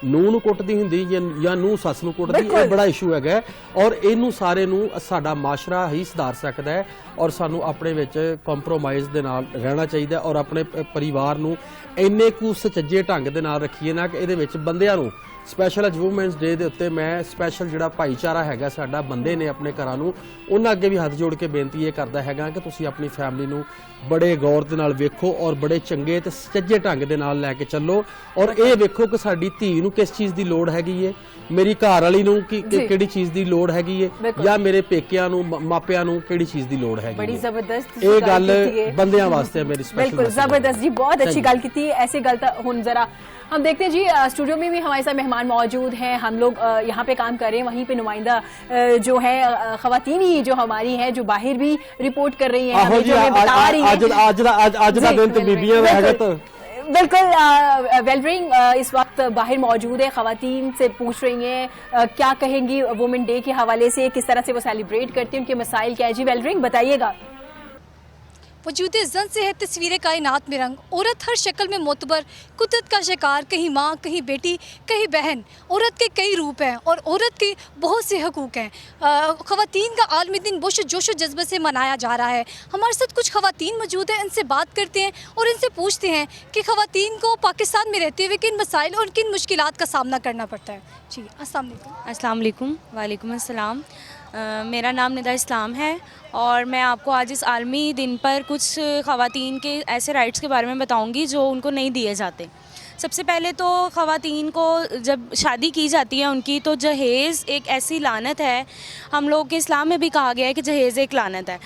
ਨੂੰਹ ਨੂੰ ਕੁੱਟਦੀ ਹੁੰਦੀ ਜਾਂ ਨੂੰਹ ਸੱਸ ਨੂੰ ਕੁੱਟਦੀ, ਇਹ ਬੜਾ ਇਸ਼ੂ ਹੈਗਾ। ਔਰ ਇਹਨੂੰ ਸਾਰੇ ਨੂੰ ਸਾਡਾ ਮਾਸ਼ਰਾ ਹੀ ਸੁਧਾਰ ਸਕਦਾ ਹੈ ਔਰ ਸਾਨੂੰ ਆਪਣੇ ਵਿੱਚ ਕੰਪਰੋਮਾਈਜ਼ ਦੇ ਨਾਲ ਰਹਿਣਾ ਚਾਹੀਦਾ ਔਰ ਆਪਣੇ ਪਰਿਵਾਰ ਨੂੰ ਇੰਨੇ ਕੁ ਸੁਚੱਜੇ ਢੰਗ ਦੇ ਨਾਲ ਰੱਖੀਏ ਨਾ ਕਿ ਇਹਦੇ ਵਿੱਚ ਬੰਦਿਆਂ ਨੂੰ ਸਪੈਸ਼ਲ ਅੱਜ ਵੂਮੈਨਸ ਡੇ ਦੇ ਉੱਤੇ ਮੈਂ ਸਪੈਸ਼ਲ ਜਿਹੜਾ ਭਾਈਚਾਰਾ ਹੈਗਾ ਸਾਡਾ, ਬੰਦੇ ਨੇ ਆਪਣੇ ਘਰਾਂ ਨੂੰ, ਉਹਨਾਂ ਅੱਗੇ ਵੀ ਹੱਥ ਜੋੜ ਕੇ ਬੇਨਤੀ ਇਹ ਕਰਦਾ ਹੈਗਾ ਕਿ ਤੁਸੀਂ ਆਪਣੀ ਫੈਮਿਲੀ ਨੂੰ ਬੜੇ ਗੌਰ ਦੇ ਨਾਲ ਵੇਖੋ ਔਰ ਬੜੇ ਚੰਗੇ ਤੇ ਸੁਚੱਜੇ ਢੰਗ ਦੇ ਨਾਲ ਲੈ ਕੇ ਚੱਲੋ ਔਰ ਇਹ ਵੇਖੋ ਕਿ ਸਾਡੀ ਧੀ ਨੂੰ ਕਿਸ ਚੀਜ਼ ਦੀ ਲੋੜ ਹੈਗੀ ਏ, ਮੇਰੀ ਘਰ ਵਾਲੀ ਨੂੰ ਕਿਹੜੀ ਚੀਜ਼ ਦੀ ਲੋੜ ਹੈਗੀ ਏ, ਜਾਂ ਮੇਰੇ ਪੇਕਿਆਂ ਨੂੰ ਮਾਪਿਆਂ ਨੂੰ ਕਿਹੜੀ ਚੀਜ਼ ਦੀ ਲੋੜ ਹੈਗੀ। ਬੜੀ ਜ਼ਬਰਦस्त ਇਹ ਗੱਲ ਬੰਦਿਆਂ ਵਾਸਤੇ ਮੇਰੀ स्पेशल। बिल्कुल जबरदस्त जी, बहुत अच्छी गल की थी। ऐसी गल हुन जरा हम देखते हैं जी, स्टूडियो में भी हमारे साथ मेहमान मौजूद हैं। हम लोग यहाँ पे काम कर रहे हैं, वहीं पे नुमाइंदा जो है खवातीन ही जो हमारी हैं, जो बाहर भी रिपोर्ट कर रही हैं, हमें जो बता रही हैं। आज दा दिन तो बीबियां हैगा तो बिल्कुल वेलरिंग इस वक्त बाहर मौजूद है, खवातीन से पूछ रही हैं क्या कहेंगी वुमेन डे के हवाले से, किस तरह से वो सेलिब्रेट करती हैं, उनके मसाइल क्या है। जी वेलरिंग बताइएगा। वजूद जन से है तस्वीर कायनात में रंग। औरत हर शक्ल में मोतबर, कुदरत का शिकार, कहीं माँ, कहीं बेटी, कहीं बहन। औरत के कई रूप हैं और औरत के बहुत से हकूक़ हैं। ख़वातीन का आलमी दिन जोशो जज्बे से मनाया जा रहा है। हमारे साथ कुछ ख़वातीन मौजूद हैं, इनसे बात करते हैं और इनसे पूछते हैं कि ख़वातीन को पाकिस्तान में रहते हुए किन मसाइल और किन मुश्किलात का सामना करना पड़ता है। जी अस्सलाम वालेकुम। वालेकुम अस्सलाम। मेरा नाम निदा इस्लाम है और मैं आपको आज इस आलमी दिन पर कुछ ख़वातीन के ऐसे राइट्स के बारे में बताऊंगी जो उनको नहीं दिए जाते। सबसे पहले तो ख़वातीन को जब शादी की जाती है उनकी, तो जहेज़ एक ऐसी लानत है, हम लोग के इस्लाम में भी कहा गया है कि जहेज़ एक लानत है,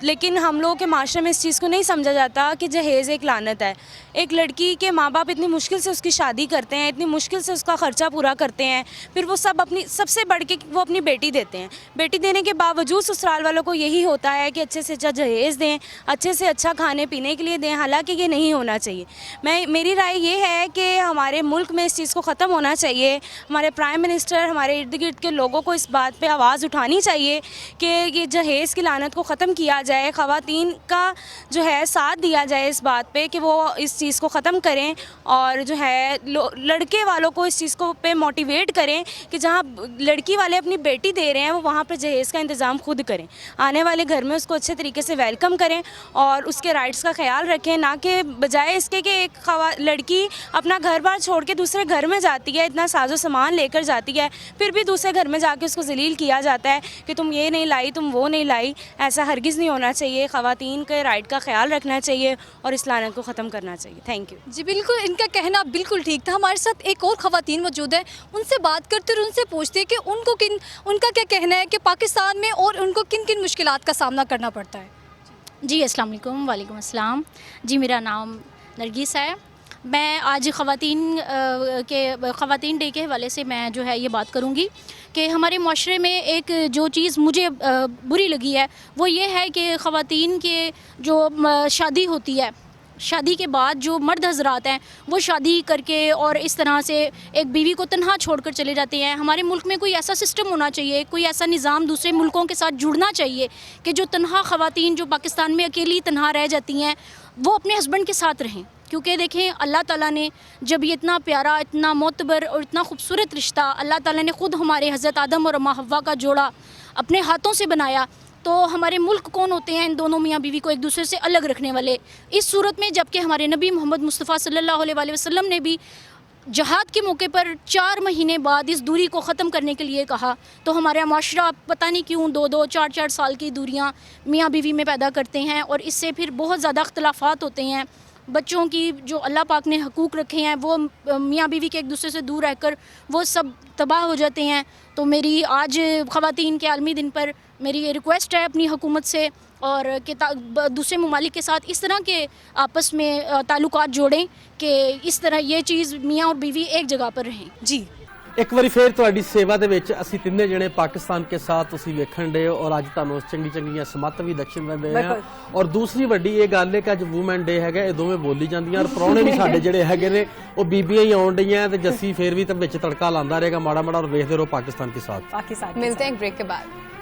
लेकिन हम लोगों के माशरे में इस चीज़ को नहीं समझा जाता कि जहेज़ एक लानत है। एक लड़की के माँ बाप इतनी मुश्किल से उसकी शादी करते हैं, इतनी मुश्किल से उसका ख़र्चा पूरा करते हैं, फिर वो सब अपनी सबसे बढ़ के वो अपनी बेटी देते हैं। बेटी देने के बावजूद ससुराल वालों को यही होता है कि अच्छे से अच्छा जहेज़ दें, अच्छे से अच्छा खाने पीने के लिए दें, हालांकि ये नहीं होना चाहिए। मेरी राय ये है कि हमारे मुल्क में इस चीज़ को ख़त्म होना चाहिए। हमारे प्राइम मिनिस्टर, हमारे इर्द गिर्द के लोगों को इस बात पर आवाज़ उठानी चाहिए कि ये जहेज़ की लानत को ख़त्म किया जाए। ख़वातीन का जो है साथ दिया जाए इस बात पे कि वो इस चीज़ को ख़त्म करें और जो है लड़के वालों को इस चीज़ को पे मोटिवेट करें कि जहाँ लड़की वाले अपनी बेटी दे रहे हैं वो वहाँ पे जहेज़ का इंतज़ाम खुद करें, आने वाले घर में उसको अच्छे तरीके से वेलकम करें और उसके राइट्स का ख्याल रखें, ना कि बजाय इसके कि एक लड़की अपना घर बार छोड़ के दूसरे घर में जाती है, इतना साजो सामान लेकर जाती है, फिर भी दूसरे घर में जाके उसको जलील किया जाता है कि तुम ये नहीं लाई, तुम वो नहीं लाई। ऐसा हरगिज़ नहीं होना चाहिए। ख़वातीन के राइट का ख्याल रखना चाहिए और इस लानत को ख़त्म करना चाहिए। Thank you. जी बिल्कुल, इनका कहना बिल्कुल ठीक था। हमारे साथ एक और ख़वातीन मौजूद है, उनसे बात करते और उनसे पूछते हैं कि उनका क्या कहना है कि पाकिस्तान में और उनको किन किन मुश्किलात का सामना करना पड़ता है। जी अस्सलाम वालेकुम। वालेकुम अस्सलाम। जी मेरा नाम नरगिस है। मैं आज ख़वातीन डे के हवाले से मैं जो है ये बात करूँगी कि हमारे माशरे में एक जो चीज़ मुझे बुरी लगी है वो ये है कि ख़वातीन के जो शादी होती है, शादी के बाद जो मर्द हजरात हैं वो शादी करके और इस तरह से एक बीवी को तन्हा छोड़कर चले जाते हैं। हमारे मुल्क में कोई ऐसा सिस्टम होना चाहिए, कोई ऐसा निज़ाम दूसरे मुल्कों के साथ जुड़ना चाहिए कि जो तन्हा ख़वातीन जो पाकिस्तान में अकेली तन्हा रह जाती हैं वो अपने हस्बैंड के साथ रहें। क्योंकि देखें अल्लाह ताला ने जब ये इतना प्यारा, इतना मोतबर और इतना खूबसूरत रिश्ता अल्लाह ताला ने ख़ुद हमारे हज़रत आदम और अम्मा हव्वा का जोड़ा अपने हाथों से बनाया, तो हमारे मुल्क कौन होते हैं इन दोनों मियाँ बीवी को एक दूसरे से अलग रखने वाले। इस सूरत में जबकि हमारे नबी मोहम्मद मुस्तफ़ा सल्लल्लाहु अलैहि वसल्लम ने भी जहाद के मौके पर 4 महीने बाद इस दूरी को ख़त्म करने के लिए कहा, तो हमारा माशरा पता नहीं क्यों 2-2, 4-4 साल की दूरियाँ मियाँ बीवी में पैदा करते हैं और इससे फिर बहुत ज़्यादा अख्तलाफात होते हैं। बच्चों की जो अल्लाह पाक ने हकूक़ रखे हैं वो मियाँ बीवी के एक दूसरे से दूर रहकर वो सब तबाह हो जाते हैं। तो मेरी आज ख़वातीन के आलमी दिन पर मेरी ये रिक्वेस्ट है अपनी हुकूमत से और कि दूसरे ममालिक के साथ इस तरह के आपस में ताल्लुकात जोड़ें कि इस तरह ये चीज़ मियाँ और बीवी एक जगह पर रहें। जी ਇੱਕ ਵਾਰੀ ਫੇਰ ਤੁਹਾਡੀ ਸੇਵਾ ਦੇ ਵਿੱਚ ਅਸੀਂ ਤਿੰਨੇ ਜਣੇ ਪਾਕਿਸਤਾਨ ਕੇ ਸਾਥ ਤੁਸੀਂ ਵੇਖਣ ਦੇ ਔਰ ਅੱਜ ਤੁਹਾਨੂੰ ਚੰਗੀਆਂ ਸਮੱਤ ਵੀ ਦਕਸ਼ਿਣ ਦਿੰਦੇ ਆ। ਔਰ ਦੂਸਰੀ ਵੱਡੀ ਇਹ ਗੱਲ ਹੈ ਕਿ ਅੱਜ ਵੂਮਨ ਡੇ ਹੈਗਾ, ਇਹ ਦੋਵੇਂ ਬੋਲੀ ਜਾਂਦੀਆਂ ਔਰ ਪ੍ਰਾਹੁਣੇ ਵੀ ਸਾਡੇ ਜਿਹੜੇ ਹੈਗੇ ਨੇ ਉਹ ਬੀਬੀਆਂ ਹੀ ਆਉਣ ਡਈਆਂ ਤੇ ਜੱਸੀ ਫੇਰ ਵੀ ਤਾਂ ਵਿੱਚ ਤੜਕਾ ਲਾਉਂਦਾ ਰਹੇਗਾ ਮਾੜਾ ਮਾੜਾ। ਔਰ ਵੇਖਦੇ ਰਹੋ ਪਾਕਿਸਤਾਨ ਕੇ ਸਾਥ। मिलते हैं एक ब्रेक के बाद।